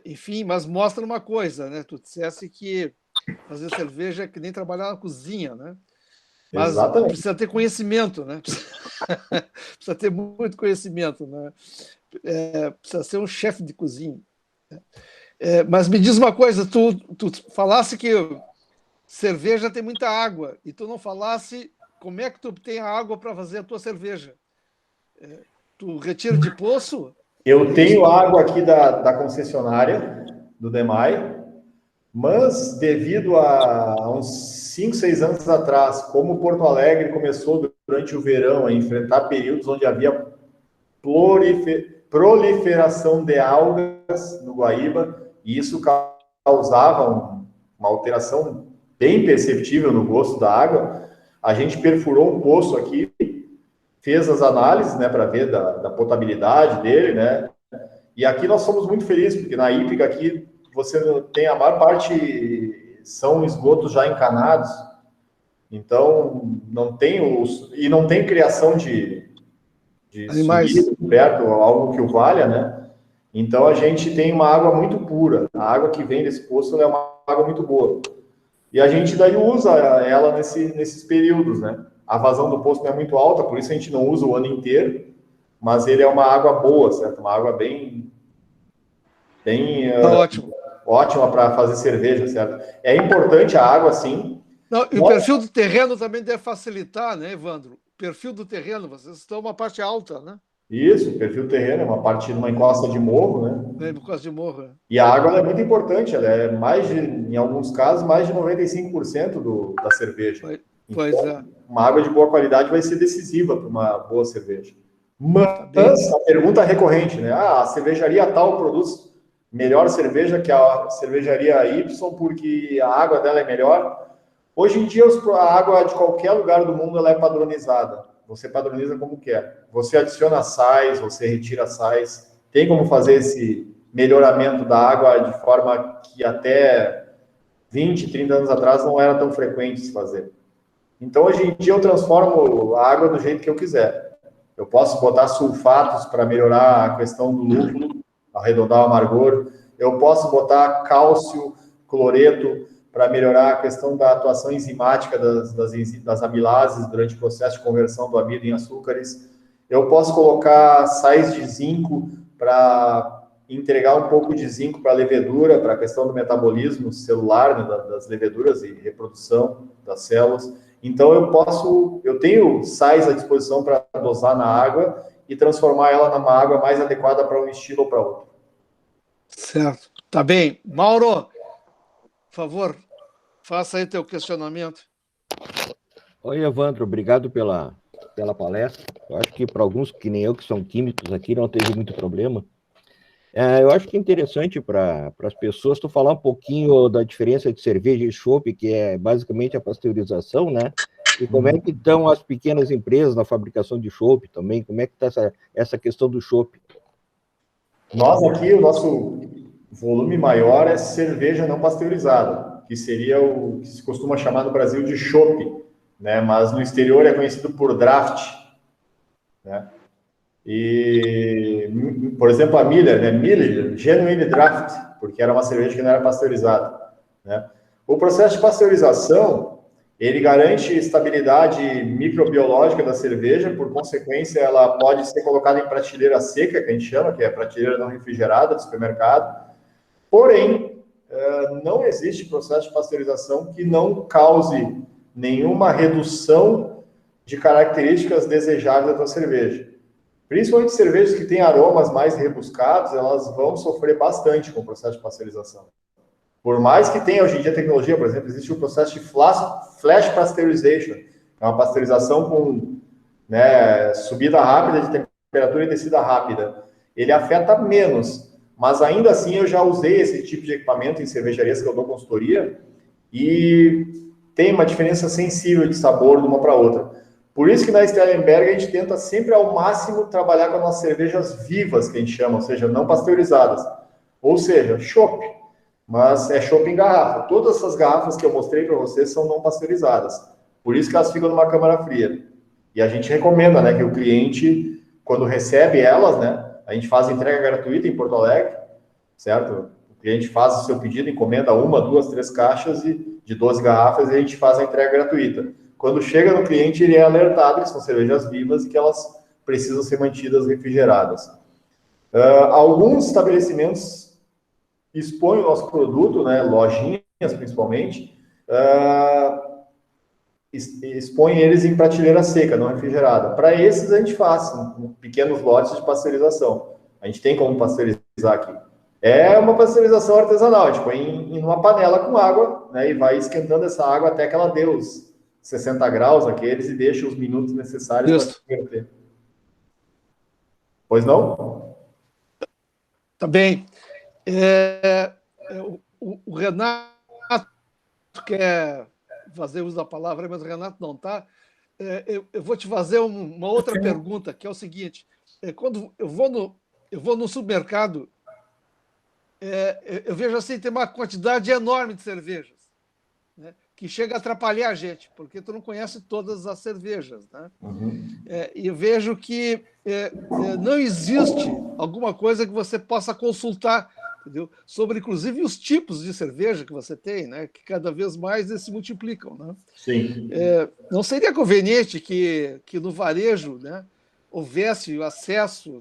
S1: Enfim, mas mostra uma coisa, né? Tu disseste que fazer cerveja é que nem trabalhar na cozinha, né? Mas
S2: Exatamente.
S1: precisa ter conhecimento, né? Precisa ter muito conhecimento, né? Precisa ser um chefe de cozinha. Mas me diz uma coisa, tu falasse que cerveja tem muita água e tu não falasse como é que tu obtém a água para fazer a tua cerveja. Tu retira de poço?
S2: Eu tenho água aqui da concessionária, do DEMAI, mas devido a uns 5, 6 anos atrás, como Porto Alegre começou durante o verão a enfrentar períodos onde havia proliferação de algas no Guaíba, e isso causava uma alteração bem perceptível no gosto da água, a gente perfurou um poço aqui, fez as análises, né, para ver da potabilidade dele, né, e aqui nós somos muito felizes, porque na hípica aqui você tem a maior parte são esgotos já encanados, então não tem e não tem criação de
S1: Animais.
S2: suíno perto, algo que o valha, né? Então a gente tem uma água muito pura, a água que vem desse poço é uma água muito boa. E a gente daí usa ela nesses períodos, né? A vazão do poço não é muito alta, por isso a gente não usa o ano inteiro, mas ele é uma água boa, certo? Uma água bem
S1: Ótimo.
S2: ótima para fazer cerveja, certo? É importante a água, sim.
S1: Não, e o perfil do terreno também deve facilitar, né, Evandro? O perfil do terreno, vocês estão uma parte alta, né?
S2: Isso, o perfil do terreno é uma parte de uma encosta de morro, né?
S1: Por causa de morro.
S2: E a água é muito importante, ela é em alguns casos, mais de 95% da cerveja.
S1: Pois
S2: então, uma água de boa qualidade vai ser decisiva para uma boa cerveja. Mas
S1: tá
S2: a pergunta recorrente, né? A cervejaria tal produz melhor cerveja que a cervejaria Y porque a água dela é melhor. Hoje em dia, a água de qualquer lugar do mundo ela é padronizada. Você padroniza como quer. Você adiciona sais, você retira sais. Tem como fazer esse melhoramento da água de forma que até 20, 30 anos atrás não era tão frequente se fazer. Então, hoje em dia, eu transformo a água do jeito que eu quiser. Eu posso botar sulfatos para melhorar a questão do lúpulo, arredondar o amargor. Eu posso botar cálcio, cloreto, para melhorar a questão da atuação enzimática das amilases durante o processo de conversão do amido em açúcares. Eu posso colocar sais de zinco para entregar um pouco de zinco para a levedura, para a questão do metabolismo celular, né, das leveduras e reprodução das células. Então, eu tenho sais à disposição para dosar na água e transformar ela numa água mais adequada para um estilo ou para outro.
S1: Certo. Tá bem. Mauro, por favor, faça aí teu questionamento.
S3: Oi, Evandro, obrigado pela palestra. Eu acho que para alguns, que nem eu, que são químicos aqui, não teve muito problema. Eu acho que é interessante para as pessoas tu falar um pouquinho da diferença de cerveja e chopp, que é basicamente a pasteurização, né? E como é que estão as pequenas empresas na fabricação de chopp também? Como é que está essa questão do chopp?
S2: Nós aqui, o nosso volume maior é cerveja não pasteurizada, que seria o que se costuma chamar no Brasil de chopp, né? Mas no exterior é conhecido por draft, né? E, por exemplo, a Miller, né? Miller Genuine Draft, porque era uma cerveja que não era pasteurizada, né? O processo de pasteurização, Ele garante estabilidade microbiológica da cerveja, por consequência, ela pode ser colocada em prateleira seca, que a gente chama, que é a prateleira não refrigerada do supermercado. Porém, não existe processo de pasteurização que não cause nenhuma redução de características desejáveis da tua cerveja. Principalmente cervejas que têm aromas mais rebuscados, elas vão sofrer bastante com o processo de pasteurização. Por mais que tenha hoje em dia tecnologia, por exemplo, existe o processo de flash pasteurization, é uma pasteurização com, né, subida rápida de temperatura e descida rápida. Ele afeta menos, mas ainda assim eu já usei esse tipo de equipamento em cervejarias que eu dou consultoria e tem uma diferença sensível de sabor de uma para outra. Por isso que na Stellenberg a gente tenta sempre ao máximo trabalhar com as nossas cervejas vivas, que a gente chama, ou seja, não pasteurizadas. Ou seja, chopp, mas é chopp em garrafa. Todas essas garrafas que eu mostrei para vocês são não pasteurizadas. Por isso que elas ficam numa câmara fria. E a gente recomenda, né, que o cliente, quando recebe elas, né, a gente faz entrega gratuita em Porto Alegre, certo? O cliente faz o seu pedido, encomenda 1, 2, 3 caixas de 12 garrafas e a gente faz a entrega gratuita. Quando chega no cliente, ele é alertado que são cervejas vivas e que elas precisam ser mantidas refrigeradas. Alguns estabelecimentos expõem o nosso produto, né, lojinhas principalmente, expõem eles em prateleira seca, não refrigerada. Para esses a gente faz pequenos lotes de pasteurização. A gente tem como pasteurizar aqui. É uma pasteurização artesanal, a gente põe em uma panela com água, né, e vai esquentando essa água até que ela dê os 60 graus aqueles e deixa os minutos necessários para converter. Pois não?
S1: Tá bem. O Renato quer fazer uso da palavra, mas o Renato não está. Eu vou te fazer uma outra pergunta, que é o seguinte. Quando eu vou no supermercado, eu vejo assim, tem uma quantidade enorme de cervejas, né, que chega a atrapalhar a gente, porque tu não conhece todas as cervejas, né? E eu vejo que não existe alguma coisa que você possa consultar, entendeu? Sobre, inclusive, os tipos de cerveja que você tem, né? Que cada vez mais se multiplicam, né?
S2: Sim.
S1: Não seria conveniente que no varejo, né, houvesse o acesso,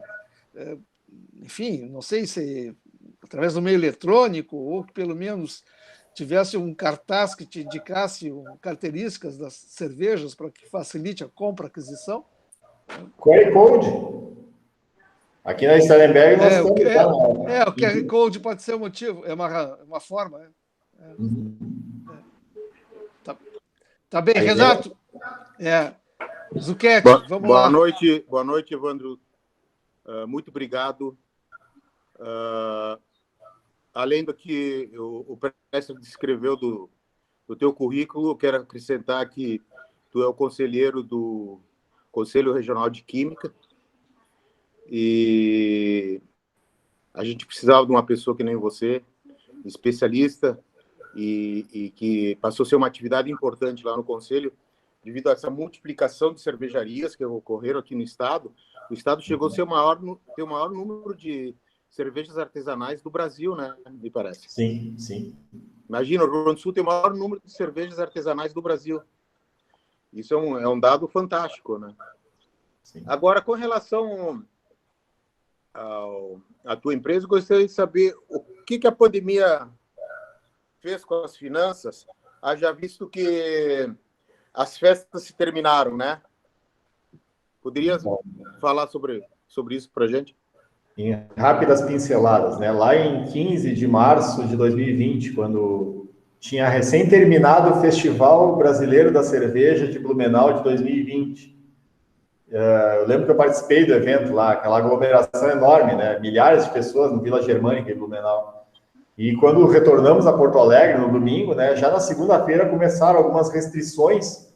S1: enfim, não sei se através do meio eletrônico ou que pelo menos tivesse um cartaz que te indicasse características das cervejas para que facilite a compra, a aquisição?
S2: QR Code. Aqui na Stellenberg nós estamos...
S1: o QR Code pode ser um motivo, é uma forma. Tá bem, Renato? Zucchetti, vamos lá.
S4: Boa noite, Evandro. Muito obrigado. Além do que o Prestes descreveu do teu currículo, eu quero acrescentar que tu é o conselheiro do Conselho Regional de Química e a gente precisava de uma pessoa que nem você, especialista e que passou a ser uma atividade importante lá no Conselho devido a essa multiplicação de cervejarias que ocorreram aqui no Estado. O Estado chegou a ser ter o maior número de cervejas artesanais do Brasil, né? Me parece.
S2: Sim, sim.
S4: Imagina, o Rio Grande do Sul tem o maior número de cervejas artesanais do Brasil. Isso é um dado fantástico, né?
S2: Sim.
S4: Agora, com relação à tua empresa, eu gostaria de saber o que a pandemia fez com as finanças, haja visto que as festas se terminaram, né? Poderias falar sobre isso para a gente?
S2: Em rápidas pinceladas, né? Lá em 15 de março de 2020, quando tinha recém terminado o Festival Brasileiro da Cerveja de Blumenau de 2020. Eu lembro que eu participei do evento lá, aquela aglomeração enorme, né? Milhares de pessoas no Vila Germânica, em Blumenau. E quando retornamos a Porto Alegre no domingo, né? Já na segunda-feira começaram algumas restrições,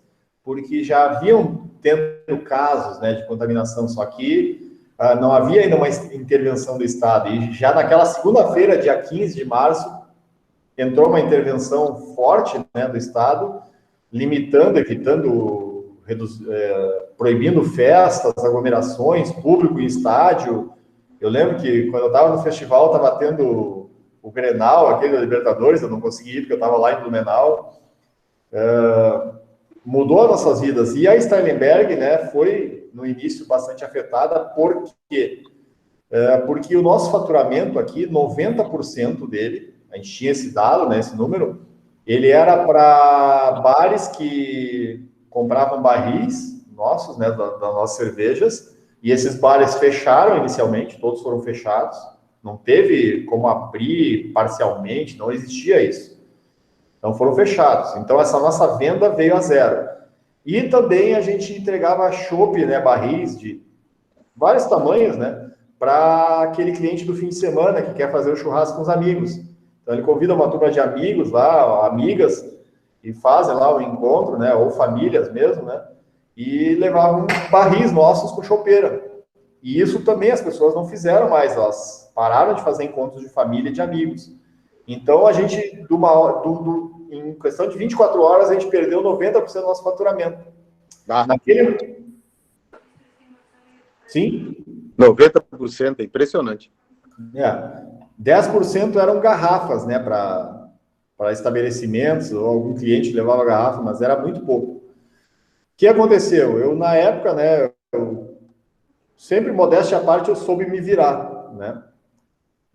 S2: porque já haviam tendo casos, né, de contaminação, só que não havia ainda uma intervenção do Estado. E já naquela segunda-feira, dia 15 de março, entrou uma intervenção forte, né, do Estado, limitando, evitando, proibindo festas, aglomerações, público em estádio. Eu lembro que quando eu estava no festival, estava tendo o Grenal, aquele da Libertadores, eu não consegui ir porque eu estava lá em Blumenau. mudou as nossas vidas. E a Steilenberg, né, foi, no início, bastante afetada. Por quê? Porque o nosso faturamento aqui, 90% dele, a gente tinha esse dado, né, esse número, ele era para bares que compravam barris nossos, né, das nossas cervejas, e esses bares fecharam inicialmente, todos foram fechados, não teve como abrir parcialmente, não existia isso. Então foram fechados. Então essa nossa venda veio a zero. E também a gente entregava chopp, né, barris de vários tamanhos, né, para aquele cliente do fim de semana que quer fazer o churrasco com os amigos. Então ele convida uma turma de amigos lá, amigas, e fazem lá o encontro, né, ou famílias mesmo, né, e levavam barris nossos com chopeira. E isso também as pessoas não fizeram mais, elas pararam de fazer encontros de família e de amigos. Então a gente, em questão de 24 horas, a gente perdeu 90% do nosso faturamento. Naquele... Sim?
S4: 90%, é impressionante.
S2: 10% eram garrafas, né, para estabelecimentos, ou algum cliente levava garrafa, mas era muito pouco. O que aconteceu? Eu, na época, né, sempre, modéstia à parte, eu soube me virar, né,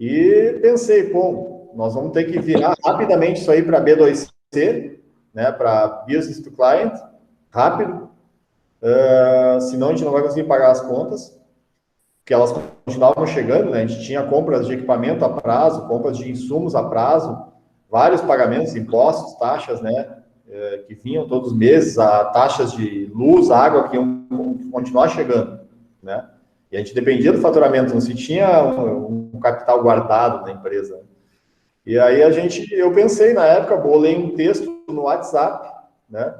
S2: e pensei, pô, nós vamos ter que virar rapidamente isso aí para B2C, né, para Business to Client, rápido, senão a gente não vai conseguir pagar as contas, porque elas continuavam chegando, né? A gente tinha compras de equipamento a prazo, compras de insumos a prazo, vários pagamentos, impostos, taxas, né? Que vinham todos os meses, taxas de luz, água, que iam continuar chegando, né? E a gente dependia do faturamento, não se tinha um capital guardado na empresa. E aí eu pensei na época, bolei um texto no WhatsApp, né?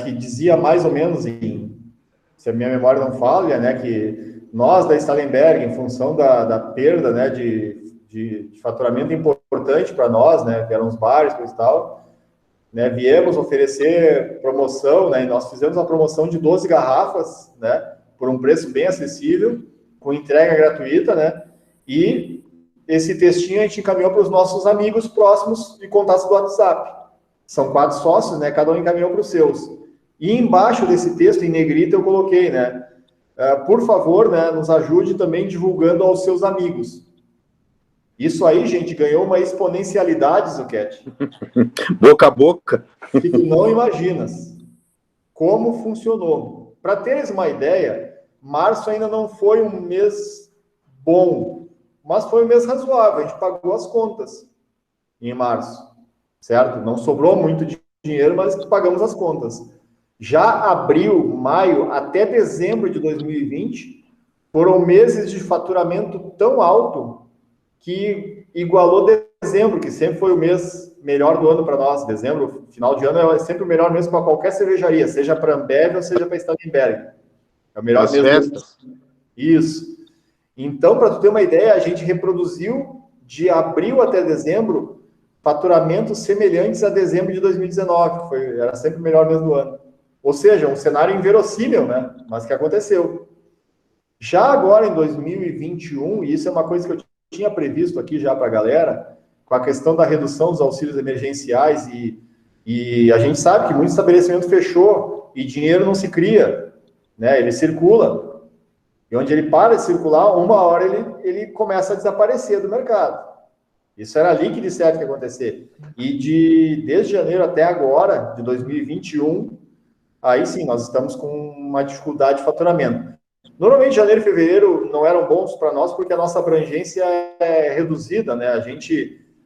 S2: Que dizia mais ou menos, se a minha memória não falha, né? Que nós, da Steilenberg, em função da perda, né, de faturamento importante para nós, né, que eram os bares e tal, né, viemos oferecer promoção, né, e nós fizemos a promoção de 12 garrafas, né, por um preço bem acessível, com entrega gratuita, né, e esse textinho a gente encaminhou para os nossos amigos próximos e contatos do WhatsApp. São 4 sócios, né, cada um encaminhou para os seus. E embaixo desse texto, em negrita, eu coloquei, né, por favor, né, nos ajude também divulgando aos seus amigos. Isso aí, gente, ganhou uma exponencialidade, Zucchetti.
S4: Boca a boca.
S2: Que tu não imaginas como funcionou. Para teres uma ideia, março ainda não foi um mês bom, mas foi um mês razoável. A gente pagou as contas em março, certo? Não sobrou muito dinheiro, mas pagamos as contas. Já abril, maio, até dezembro de 2020, foram meses de faturamento tão alto que igualou dezembro, que sempre foi o mês melhor do ano para nós. Dezembro, final de ano, é sempre o melhor mês para qualquer cervejaria, seja para Ambev ou seja para Steilenberg. É o melhor mês
S4: festas.
S2: Do ano. Isso. Então, para tu ter uma ideia, a gente reproduziu de abril até dezembro faturamentos semelhantes a dezembro de 2019, que era sempre o melhor mês do ano. Ou seja, um cenário inverossímil, né? Mas que aconteceu. Já agora, em 2021, e isso é uma coisa que eu tinha previsto aqui já para a galera, com a questão da redução dos auxílios emergenciais, e a gente sabe que muito estabelecimento fechou e dinheiro não se cria, né? Ele circula. E onde ele para de circular, uma hora ele começa a desaparecer do mercado. Isso era líquido certo que ia acontecer. E desde janeiro até agora, de 2021, aí sim, nós estamos com uma dificuldade de faturamento. Normalmente, janeiro e fevereiro não eram bons para nós, porque a nossa abrangência é reduzida, né?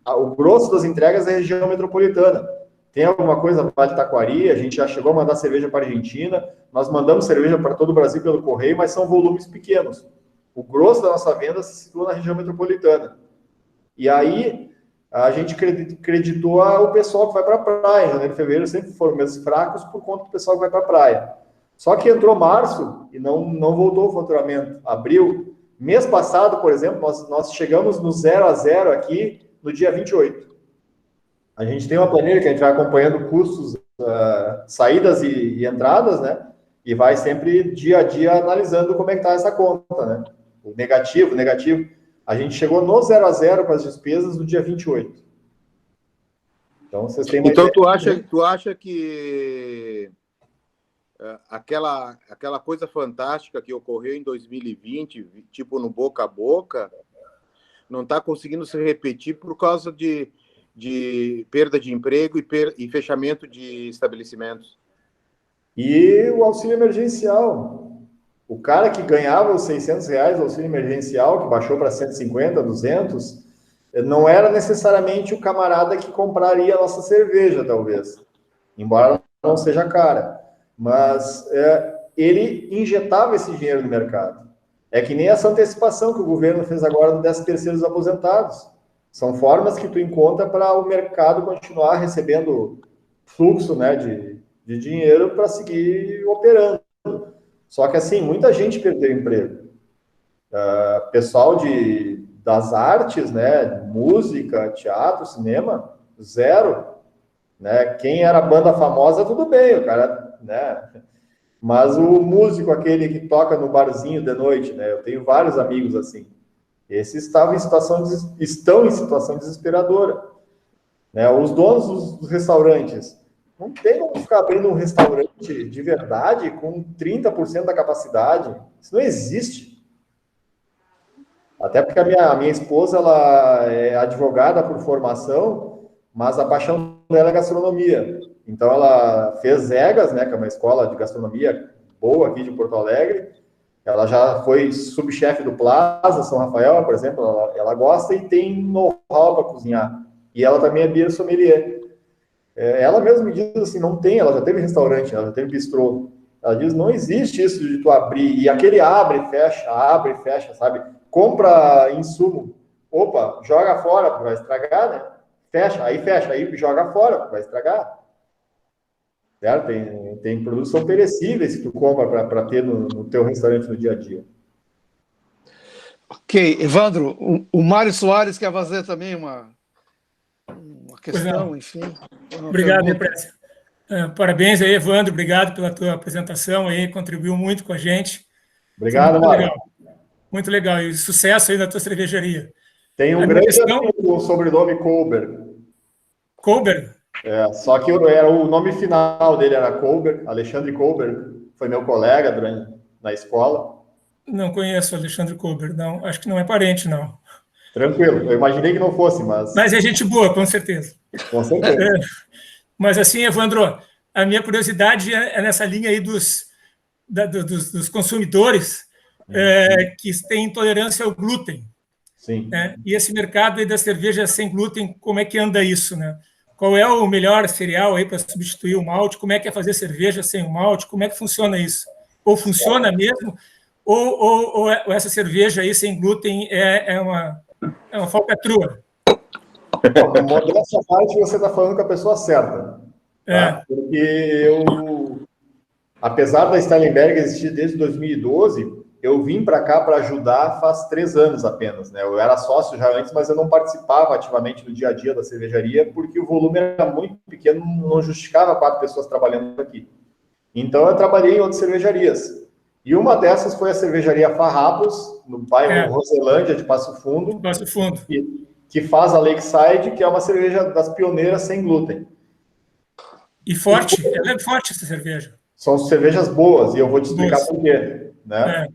S2: O grosso das entregas é a região metropolitana. Tem alguma coisa no Vale do Taquari, a gente já chegou a mandar cerveja para a Argentina, nós mandamos cerveja para todo o Brasil pelo correio, mas são volumes pequenos. O grosso da nossa venda se situa na região metropolitana. E aí, a gente creditou o pessoal que vai para a praia. Janeiro e fevereiro sempre foram meses fracos por conta do pessoal que vai para a praia. Só que entrou março e não voltou o faturamento. Abril, mês passado, por exemplo, nós chegamos no 0-0 aqui no dia 28. A gente tem uma planilha que a gente vai acompanhando custos, saídas e entradas, né? E vai sempre dia a dia analisando como é que está essa conta, né? O negativo. A gente chegou no 0-0 com as despesas no dia 28. Então, vocês têm uma
S4: Então,
S2: ideia.
S4: tu acha que aquela coisa fantástica que ocorreu em 2020, tipo no boca a boca, não está conseguindo se repetir por causa de perda de emprego e fechamento de estabelecimentos?
S2: E o auxílio emergencial. O cara que ganhava os R$ 600, o auxílio emergencial, que baixou para 150, 200, não era necessariamente o camarada que compraria a nossa cerveja, talvez. Embora não seja cara. Mas ele injetava esse dinheiro no mercado. É que nem essa antecipação que o governo fez agora do 13º dos aposentados. São formas que tu encontra para o mercado continuar recebendo fluxo, né, de dinheiro para seguir operando. Só que, assim, muita gente perdeu emprego. Pessoal das artes, né, música, teatro, cinema, zero. Né? Quem era banda famosa, tudo bem, o cara, né? Mas o músico, aquele que toca no barzinho de noite, né? Eu tenho vários amigos assim. Esses estão em situação desesperadora. Né? Os donos dos restaurantes não tem como ficar abrindo um restaurante de verdade com 30% da capacidade. Isso não existe. Até porque a minha esposa, ela é advogada por formação, mas a paixão dela é gastronomia. Então, ela fez EGAS, né, que é uma escola de gastronomia boa aqui de Porto Alegre. Ela já foi subchefe do Plaza São Rafael, por exemplo. Ela gosta e tem know-how para cozinhar. E ela também é beer sommelier. Ela mesma me diz assim, não tem, ela já teve restaurante, ela já teve bistrô. Ela diz, não existe isso de tu abrir, e aquele abre e fecha, sabe? Compra insumo, opa, joga fora, vai estragar, né? Fecha, aí joga fora, vai estragar. Certo? Tem produtos que são perecíveis que tu compra para ter no teu restaurante no dia a dia.
S1: Ok, Evandro, o Mário Soares quer fazer também uma questão, enfim.
S5: Obrigado, Depressa. Parabéns aí, Evandro, obrigado pela tua apresentação aí, contribuiu muito com a gente.
S2: Obrigado,
S5: muito
S2: Mário.
S5: legal. Muito legal, e sucesso aí na tua cervejaria.
S2: Tem um grande amigo com o sobrenome Colber.
S5: Colber?
S2: Só que o nome final dele era Colber, Alexandre Colber, foi meu colega na escola.
S5: Não conheço o Alexandre Colber, não, acho que não é parente, não.
S2: Tranquilo, eu imaginei que não fosse, mas...
S5: Mas é gente boa, com certeza.
S2: Com certeza.
S5: Mas assim, Evandro, a minha curiosidade é nessa linha aí dos consumidores que têm intolerância ao glúten.
S2: Sim.
S5: E esse mercado aí da cerveja sem glúten, como é que anda isso, né? Qual é o melhor cereal aí para substituir o malte? Como é que é fazer cerveja sem o malte? Como é que funciona isso? Ou funciona mesmo? Ou essa cerveja aí sem glúten é uma falcatrua?
S2: Modéstia à parte, você está falando com a pessoa certa. Tá? Porque apesar da Stellenberg existir desde 2012, eu vim para cá para ajudar faz 3 anos apenas. Né? Eu era sócio já antes, mas eu não participava ativamente do dia a dia da cervejaria, porque o volume era muito pequeno, não justificava 4 pessoas trabalhando aqui. Então, eu trabalhei em outras cervejarias. E uma dessas foi a cervejaria Farrapos, no bairro Roselândia, de Passo Fundo.
S5: Passo Fundo.
S2: Que faz a Lakeside, que é uma cerveja das pioneiras sem glúten.
S5: E forte? Ela é forte, essa cerveja.
S2: São cervejas boas, e eu vou te explicar por quê. Né?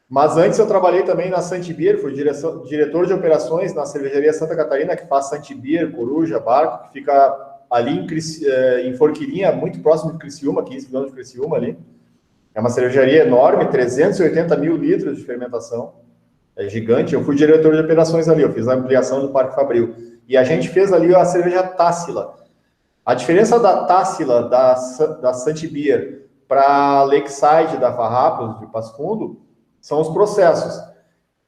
S2: Mas antes eu trabalhei também na Santibir, fui diretor de operações na cervejaria Santa Catarina, que faz Santibir, Coruja, Barco, que fica ali em Forquilinha, muito próximo de Criciúma, 15 km de Criciúma ali. É uma cervejaria enorme, 380 mil litros de fermentação. É gigante. Eu fui diretor de operações ali, eu fiz a ampliação do Parque Fabril. E a gente fez ali a cerveja Tássila. A diferença da Tássila, da Santibir, para a Lakeside da Farrapos, de Passo Fundo, são os processos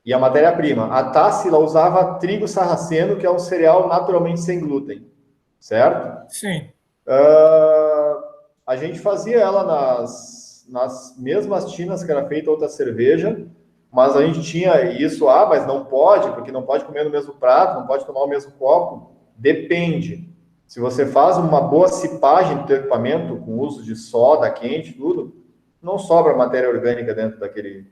S2: e a matéria-prima. A Tássila usava trigo sarraceno, que é um cereal naturalmente sem glúten, certo?
S5: Sim.
S2: A gente fazia ela nas mesmas tinas que era feita outra cerveja, mas a gente tinha isso, mas não pode, porque não pode comer no mesmo prato, não pode tomar o mesmo copo. Depende. Se você faz uma boa cipagem do teu equipamento, com uso de soda quente, tudo, não sobra matéria orgânica dentro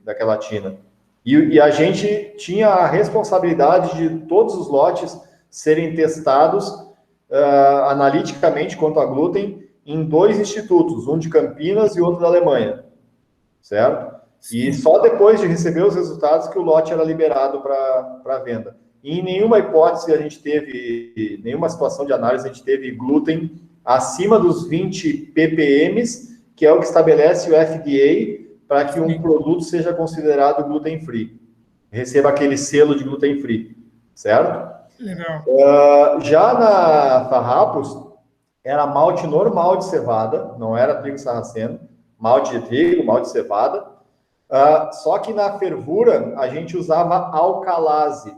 S2: daquela tina. E a gente tinha a responsabilidade de todos os lotes serem testados analiticamente quanto a glúten em 2 institutos, um de Campinas e outro da Alemanha, certo? E só depois de receber os resultados que o lote era liberado para venda. E em nenhuma hipótese a gente teve, nenhuma situação de análise, a gente teve glúten acima dos 20 ppm, que é o que estabelece o FDA para que um produto seja considerado gluten-free. Receba aquele selo de gluten-free, certo?
S5: Legal.
S2: Já na Farrapos, era malte normal de cevada, não era trigo sarraceno, malte de trigo, malte de cevada. Só que na fervura, a gente usava alcalase,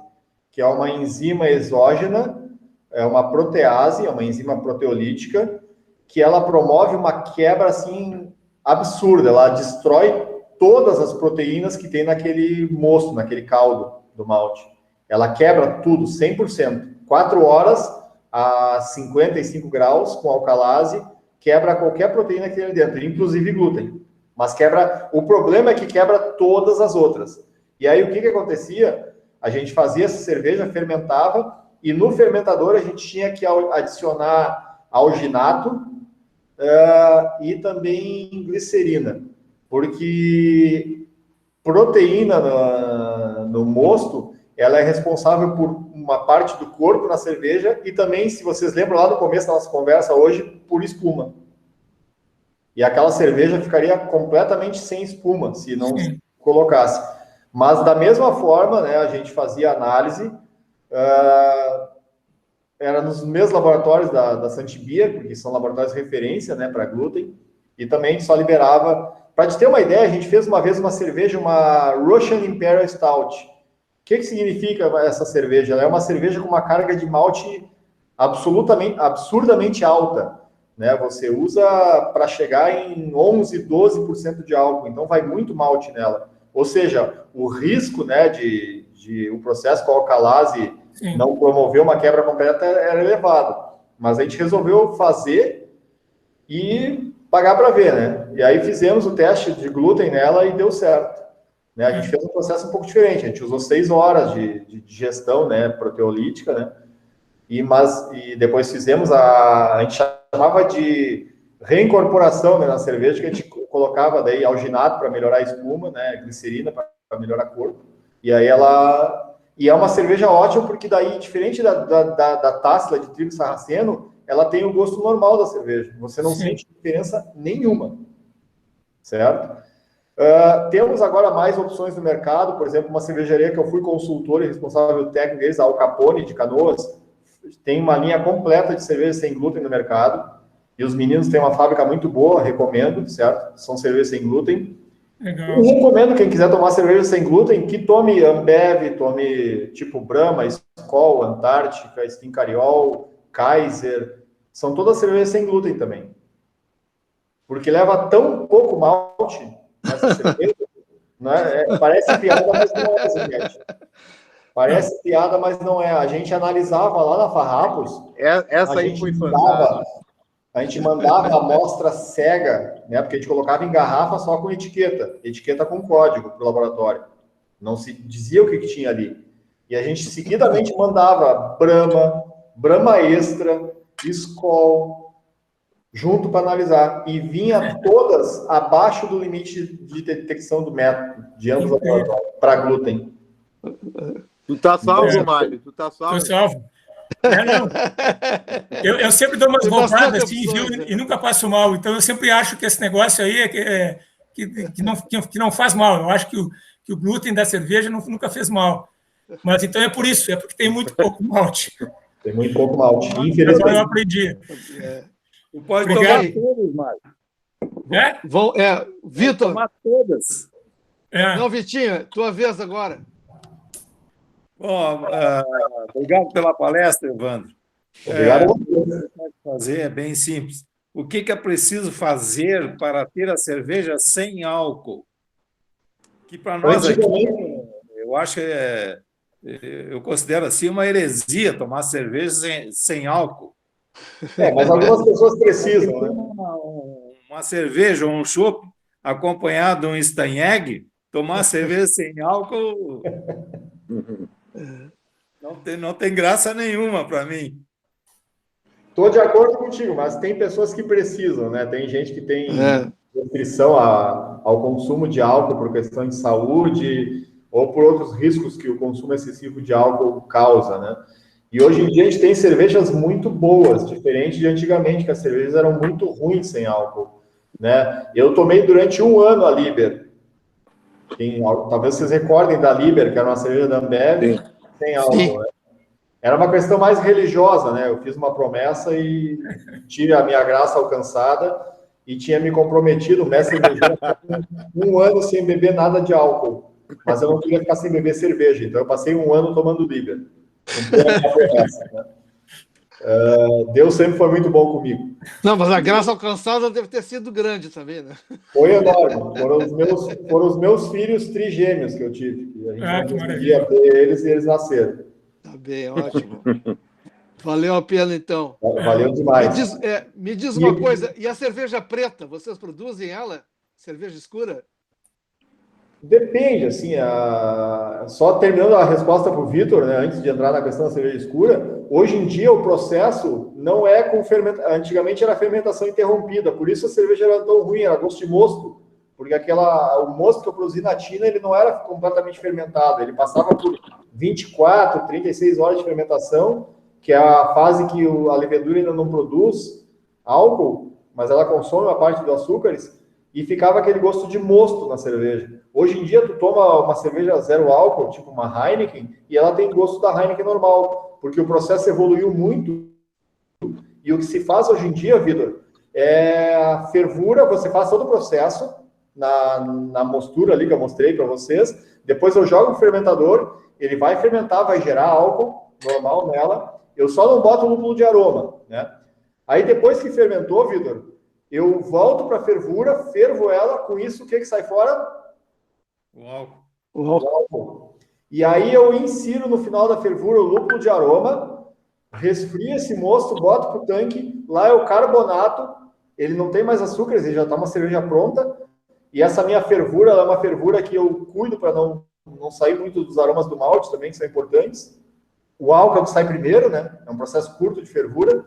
S2: que é uma enzima exógena, é uma protease, é uma enzima proteolítica, que ela promove uma quebra, assim, absurda. Ela destrói todas as proteínas que tem naquele mosto, naquele caldo do malte. Ela quebra tudo, 100%. 4 horas a 55 graus com alcalase, quebra qualquer proteína que tem ali dentro, inclusive glúten. Mas quebra... O problema é que quebra todas as outras. E aí, o que acontecia? A gente fazia essa cerveja, fermentava, e no fermentador a gente tinha que adicionar alginato e também glicerina, porque proteína no mosto, ela é responsável por uma parte do corpo na cerveja e também, se vocês lembram lá no começo da nossa conversa hoje, por espuma. E aquela cerveja ficaria completamente sem espuma, se não colocasse. Mas, da mesma forma, né, a gente fazia análise, era nos mesmos laboratórios da Santibia, porque são laboratórios de referência, né, para glúten, e também a gente só liberava... Para te ter uma ideia, a gente fez uma vez uma cerveja, uma Russian Imperial Stout. O que significa essa cerveja? Ela é uma cerveja com uma carga de malte absurdamente alta, né? Você usa para chegar em 11, 12% de álcool, então vai muito malte nela. Ou seja, o risco, né, de o processo com a alcalase não promover uma quebra completa era elevado. Mas a gente resolveu fazer e pagar para ver, né? E aí fizemos o teste de glúten nela e deu certo. Né? A gente fez um processo um pouco diferente. A gente usou 6 horas de digestão, né, proteolítica, né? E depois fizemos a gente chamava de reincorporação, né, na cerveja, que a gente colocava daí alginato para melhorar a espuma, né, glicerina para melhorar a cor. E aí e é uma cerveja ótima porque daí, diferente da Tassila de trigo sarraceno, ela tem o gosto normal da cerveja. Você não sente diferença nenhuma, certo? Temos agora mais opções no mercado, por exemplo, uma cervejaria que eu fui consultor e responsável técnico deles, a Al Capone, de Canoas, tem uma linha completa de cerveja sem glúten no mercado, e os meninos têm uma fábrica muito boa, recomendo, certo? São cervejas sem glúten. Legal. Eu recomendo, quem quiser tomar cerveja sem glúten, que tome Ambev, tome tipo Brahma, Skol, Antártica, Stincariol, Kaiser, são todas cervejas sem glúten também. Porque leva tão pouco malte nessa cerveja, né? Parece piada, mas não é, gente. Parece piada, mas não é. A gente analisava lá na Farrapos.
S4: Essa aí foi fantástica.
S2: A gente mandava a amostra cega, né? Porque a gente colocava em garrafa só com etiqueta com código para o laboratório. Não se dizia o que tinha ali. E a gente seguidamente mandava Brahma Extra, Skol, junto para analisar. E vinha todas abaixo do limite de detecção do método de ambos os laboratórios para glúten.
S4: Tu tá salvo, Mário? Tu tá salvo?
S5: Tô salvo. Não. Eu sempre dou umas roubadas assim, viu? E nunca passo mal. Então, eu sempre acho que esse negócio aí que não faz mal. Eu acho que o glúten da cerveja nunca fez mal. Mas então é por isso, é porque tem muito pouco malte.
S2: Tem muito pouco malte.
S5: Infelizmente. Eu aprendi.
S6: Pode tomar todas, Mário.
S1: Vitor.
S6: Tomar todas.
S1: Não, Vitinho, tua vez agora.
S6: Bom, obrigado pela palestra, Evandro.
S2: Obrigado.
S6: O que fazer é bem simples. O que é preciso fazer para ter a cerveja sem álcool? Que para nós aqui, eu acho eu considero assim uma heresia tomar cerveja sem álcool.
S2: Mas algumas pessoas precisam, né?
S6: Uma cerveja ou um chopp acompanhado de um Steinegg, tomar cerveja sem álcool não tem graça nenhuma para mim.
S2: Estou de acordo contigo, mas tem pessoas que precisam, né? Tem gente que tem restrição ao consumo de álcool por questão de saúde ou por outros riscos que o consumo excessivo de álcool causa, né? E hoje em dia a gente tem cervejas muito boas, diferente de antigamente, que as cervejas eram muito ruins sem álcool, né? Eu tomei durante 1 ano a Liber. Talvez vocês recordem da Liber, que era uma cerveja da Ambev, sem álcool, né? Era uma questão mais religiosa, né? Eu fiz uma promessa e tive a minha graça alcançada e tinha me comprometido, o mestre cervejeiro, 1 ano sem beber nada de álcool. Mas eu não queria ficar sem beber cerveja, então eu passei 1 ano tomando Liber. Né? Deus sempre foi muito bom comigo.
S1: Não, mas a graça alcançada deve ter sido grande também, né?
S2: Foi enorme. Foram os meus filhos trigêmeos que eu tive. A gente não conseguia ter eles e eles nasceram.
S1: Tá bem, ótimo. Valeu a pena, então.
S2: Valeu demais.
S1: Me diz uma coisa, e a cerveja preta, vocês produzem ela? Cerveja escura?
S2: Depende, assim, só terminando a resposta para o Vitor, né, antes de entrar na questão da cerveja escura, hoje em dia o processo não é com fermentação, antigamente era fermentação interrompida, por isso a cerveja era tão ruim, era gosto de mosto, porque o mosto que eu produzi na tina, ele não era completamente fermentado, ele passava por 24, 36 horas de fermentação, que é a fase que a levedura ainda não produz álcool, mas ela consome uma parte dos açúcares, e ficava aquele gosto de mosto na cerveja. Hoje em dia, tu toma uma cerveja zero álcool, tipo uma Heineken, e ela tem gosto da Heineken normal, porque o processo evoluiu muito. E o que se faz hoje em dia, Vitor, é a fervura, você faz todo o processo, na mostura ali que eu mostrei para vocês, depois eu jogo no fermentador, ele vai fermentar, vai gerar álcool normal nela, eu só não boto lúpulo de aroma, né? Aí depois que fermentou, Vitor, eu volto para a fervura, fervo ela, com isso o que sai fora?
S6: O
S2: álcool. E aí eu insiro no final da fervura o lúpulo de aroma, resfrio esse mosto, boto para o tanque, lá é o carbonato, ele não tem mais açúcar, ele já está uma cerveja pronta, e essa minha fervura, ela é uma fervura que eu cuido para não sair muito dos aromas do malte também, que são importantes. O álcool é o que sai primeiro, né? É um processo curto de fervura.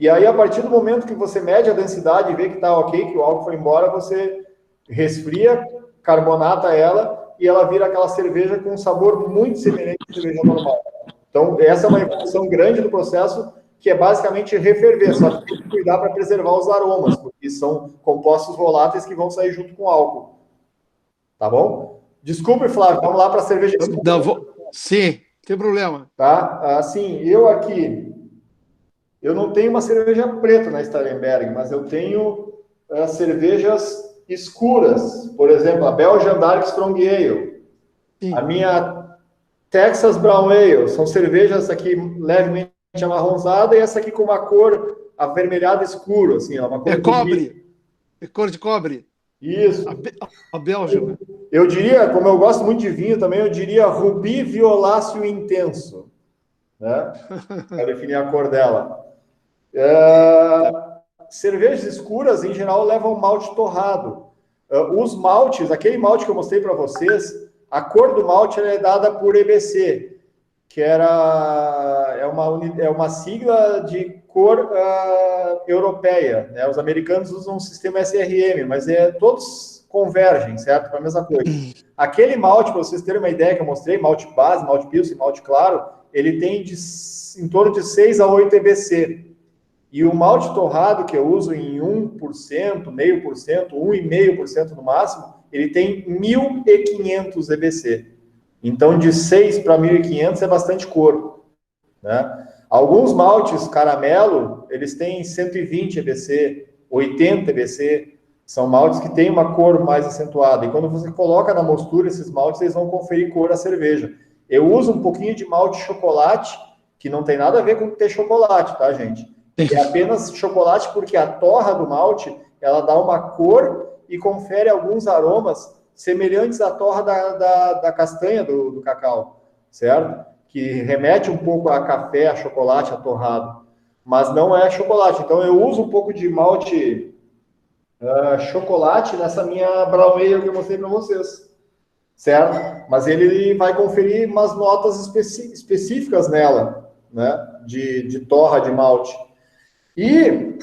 S2: E aí, a partir do momento que você mede a densidade e vê que está ok, que o álcool foi embora, você resfria, carbonata ela e ela vira aquela cerveja com um sabor muito semelhante à cerveja normal. Então, essa é uma evolução grande do processo, que é basicamente referver, só que tem que cuidar para preservar os aromas, porque são compostos voláteis que vão sair junto com o álcool. Tá bom? Desculpe, Flávio, vamos lá para a cerveja escura.
S1: Sim, tem problema.
S2: Tá? Assim, eu não tenho uma cerveja preta na Starenberg, mas eu tenho cervejas escuras. Por exemplo, a Belgian Dark Strong Ale. Sim. A minha Texas Brown Ale. São cervejas aqui levemente amarronzada e essa aqui com uma cor avermelhada escura. Assim, uma cor
S1: cobre. É cor de cobre.
S2: Isso.
S1: A Belgian.
S2: Eu diria, como eu gosto muito de vinho também, eu diria rubi violáceo intenso. Né? Para definir a cor dela. Cervejas escuras, em geral, levam malte torrado. Os maltes, aquele malte que eu mostrei para vocês, a cor do malte é dada por EBC, que é uma sigla de cor europeia. Né? Os americanos usam o sistema SRM, mas todos convergem, certo? Para a mesma coisa. Aquele malte, para vocês terem uma ideia que eu mostrei, malte base, malte pilsen, malte claro, ele tem em torno de 6 a 8 EBC. E o malte torrado, que eu uso em 1%, 0,5%, 1,5% no máximo, ele tem 1.500 EBC. Então, de 6 para 1.500 é bastante cor. Né? Alguns maltes caramelo, eles têm 120 EBC, 80 EBC. São maltes que têm uma cor mais acentuada. E quando você coloca na mostura esses maltes, eles vão conferir cor à cerveja. Eu uso um pouquinho de malte chocolate, que não tem nada a ver com ter chocolate, tá, gente? É apenas chocolate porque a torra do malte, ela dá uma cor e confere alguns aromas semelhantes à torra da castanha do cacau, certo? Que remete um pouco a café, a chocolate, a torrado. Mas não é chocolate. Então, eu uso um pouco de malte chocolate nessa minha brown ale que eu mostrei para vocês, certo? Mas ele vai conferir umas notas específicas nela, né? De torra de malte. E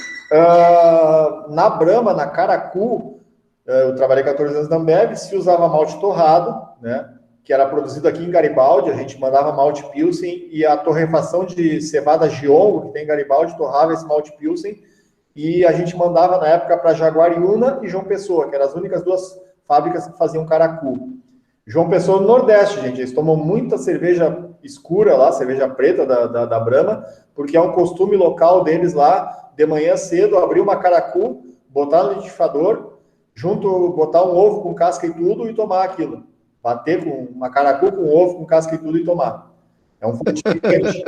S2: na Brahma, na Caracu, eu trabalhei 14 anos na Ambev, se usava malte torrado, né, que era produzido aqui em Garibaldi, a gente mandava malte Pilsen e a torrefação de cevada Giongo, que tem em Garibaldi, torrava esse malte Pilsen e a gente mandava na época para Jaguariúna e João Pessoa, que eram as únicas 2 fábricas que faziam Caracu. João Pessoa no Nordeste, gente, eles tomam muita cerveja escura lá, cerveja preta da Brahma, porque é um costume local deles lá, de manhã cedo, abrir uma Caracu, botar no liquidificador, botar um ovo com casca e tudo e tomar aquilo. Bater com uma Caracu com ovo, com casca e tudo e tomar. É um fortificante.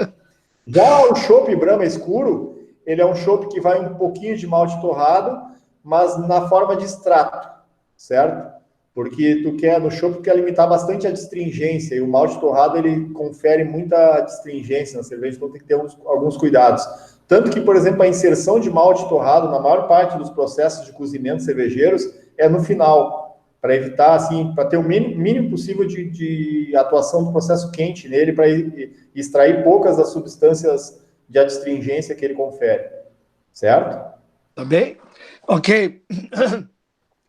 S2: Já o chopp Brahma escuro, ele é um chopp que vai um pouquinho de malte torrado, mas na forma de extrato, certo? Porque no chopp tu quer limitar bastante a astringência, e o malte torrado, ele confere muita astringência na cerveja, então tem que ter alguns cuidados. Tanto que, por exemplo, a inserção de malte torrado na maior parte dos processos de cozimento cervejeiros é no final, para evitar, assim, para ter o mínimo possível de atuação do processo quente nele, para extrair poucas das substâncias de astringência que ele confere. Certo?
S1: Tá bem? Ok.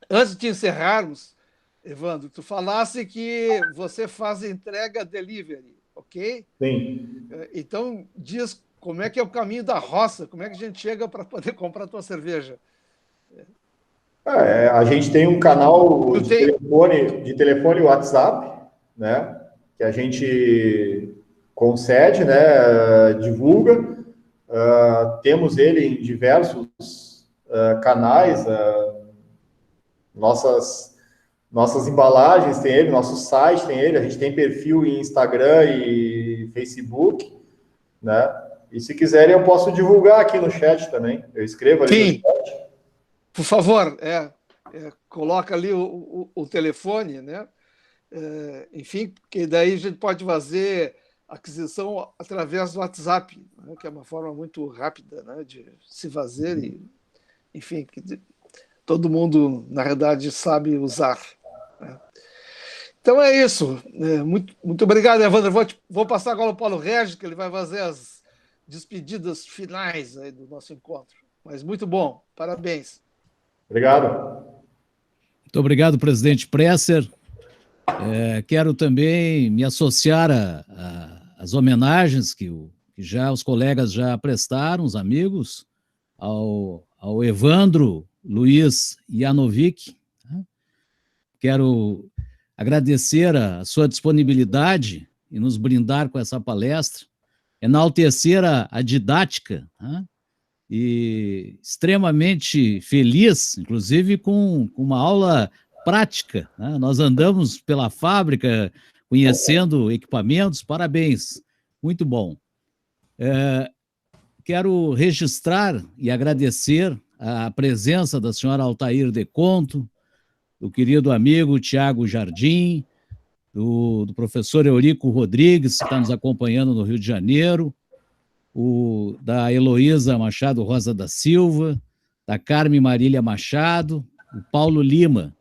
S1: Antes de encerrarmos, Evandro, tu falasse que você faz entrega delivery, ok?
S2: Sim.
S1: Então, diz como é que é o caminho da roça, como é que a gente chega para poder comprar a tua cerveja?
S2: A gente tem um canal de telefone WhatsApp, né, que a gente concede, né, divulga, temos ele em diversos canais, nossas embalagens tem ele, nosso site tem ele, a gente tem perfil em Instagram e Facebook, né? E se quiserem eu posso divulgar aqui no chat também. Eu escrevo ali.
S1: Sim. No chat. Por favor, coloca ali o telefone, né? Enfim, porque daí a gente pode fazer aquisição através do WhatsApp, né? Que é uma forma muito rápida, né, de se fazer e, enfim, que todo mundo, na realidade, sabe usar. Então é isso. Muito obrigado, Evandro. Vou passar agora ao Paulo Regis, que ele vai fazer as despedidas finais aí do nosso encontro. Mas muito bom. Parabéns.
S2: Obrigado.
S7: Muito obrigado, presidente Presser. Quero também me associar às homenagens que já os colegas já prestaram, os amigos, ao Evandro Luiz Janovic. Quero agradecer a sua disponibilidade em nos brindar com essa palestra, enaltecer a didática, né? E extremamente feliz, inclusive com uma aula prática, né? Nós andamos pela fábrica conhecendo equipamentos, parabéns, muito bom. Quero registrar e agradecer a presença da senhora Altair Deconto, do querido amigo Tiago Jardim, do professor Eurico Rodrigues, que está nos acompanhando no Rio de Janeiro, da Heloísa Machado Rosa da Silva, da Carme Marília Machado, o Paulo Lima.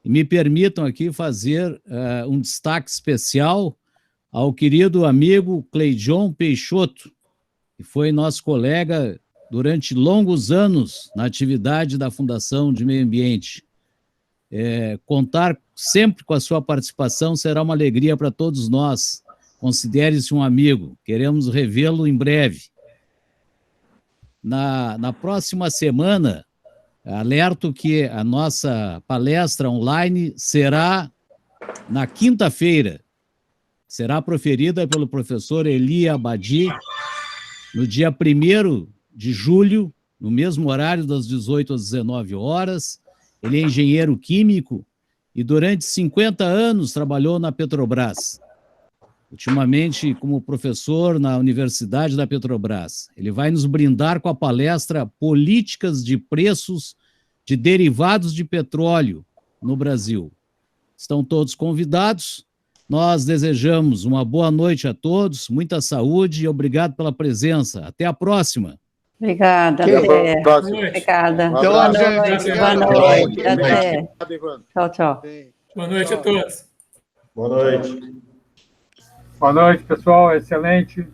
S7: E me permitam aqui fazer um destaque especial ao querido amigo Cleidion Peixoto, que foi nosso colega durante longos anos na atividade da Fundação de Meio Ambiente. Contar sempre com a sua participação será uma alegria para todos nós. Considere-se um amigo, queremos revê-lo em breve. Na próxima semana, alerto que a nossa palestra online será na quinta-feira. Será proferida pelo professor Eli Abadi, no dia 1º de julho, no mesmo horário, das 18 às 19 horas. Ele é engenheiro químico e durante 50 anos trabalhou na Petrobras. Ultimamente como professor na Universidade da Petrobras. Ele vai nos brindar com a palestra Políticas de Preços de Derivados de Petróleo no Brasil. Estão todos convidados. Nós desejamos uma boa noite a todos, muita saúde e obrigado pela presença. Até a próxima.
S8: Obrigada.
S4: Até a próxima.
S8: Obrigada.
S1: Boa
S8: noite. Até. Tchau, tchau.
S5: Boa noite a todos.
S2: Boa noite.
S9: Boa noite, pessoal. Excelente.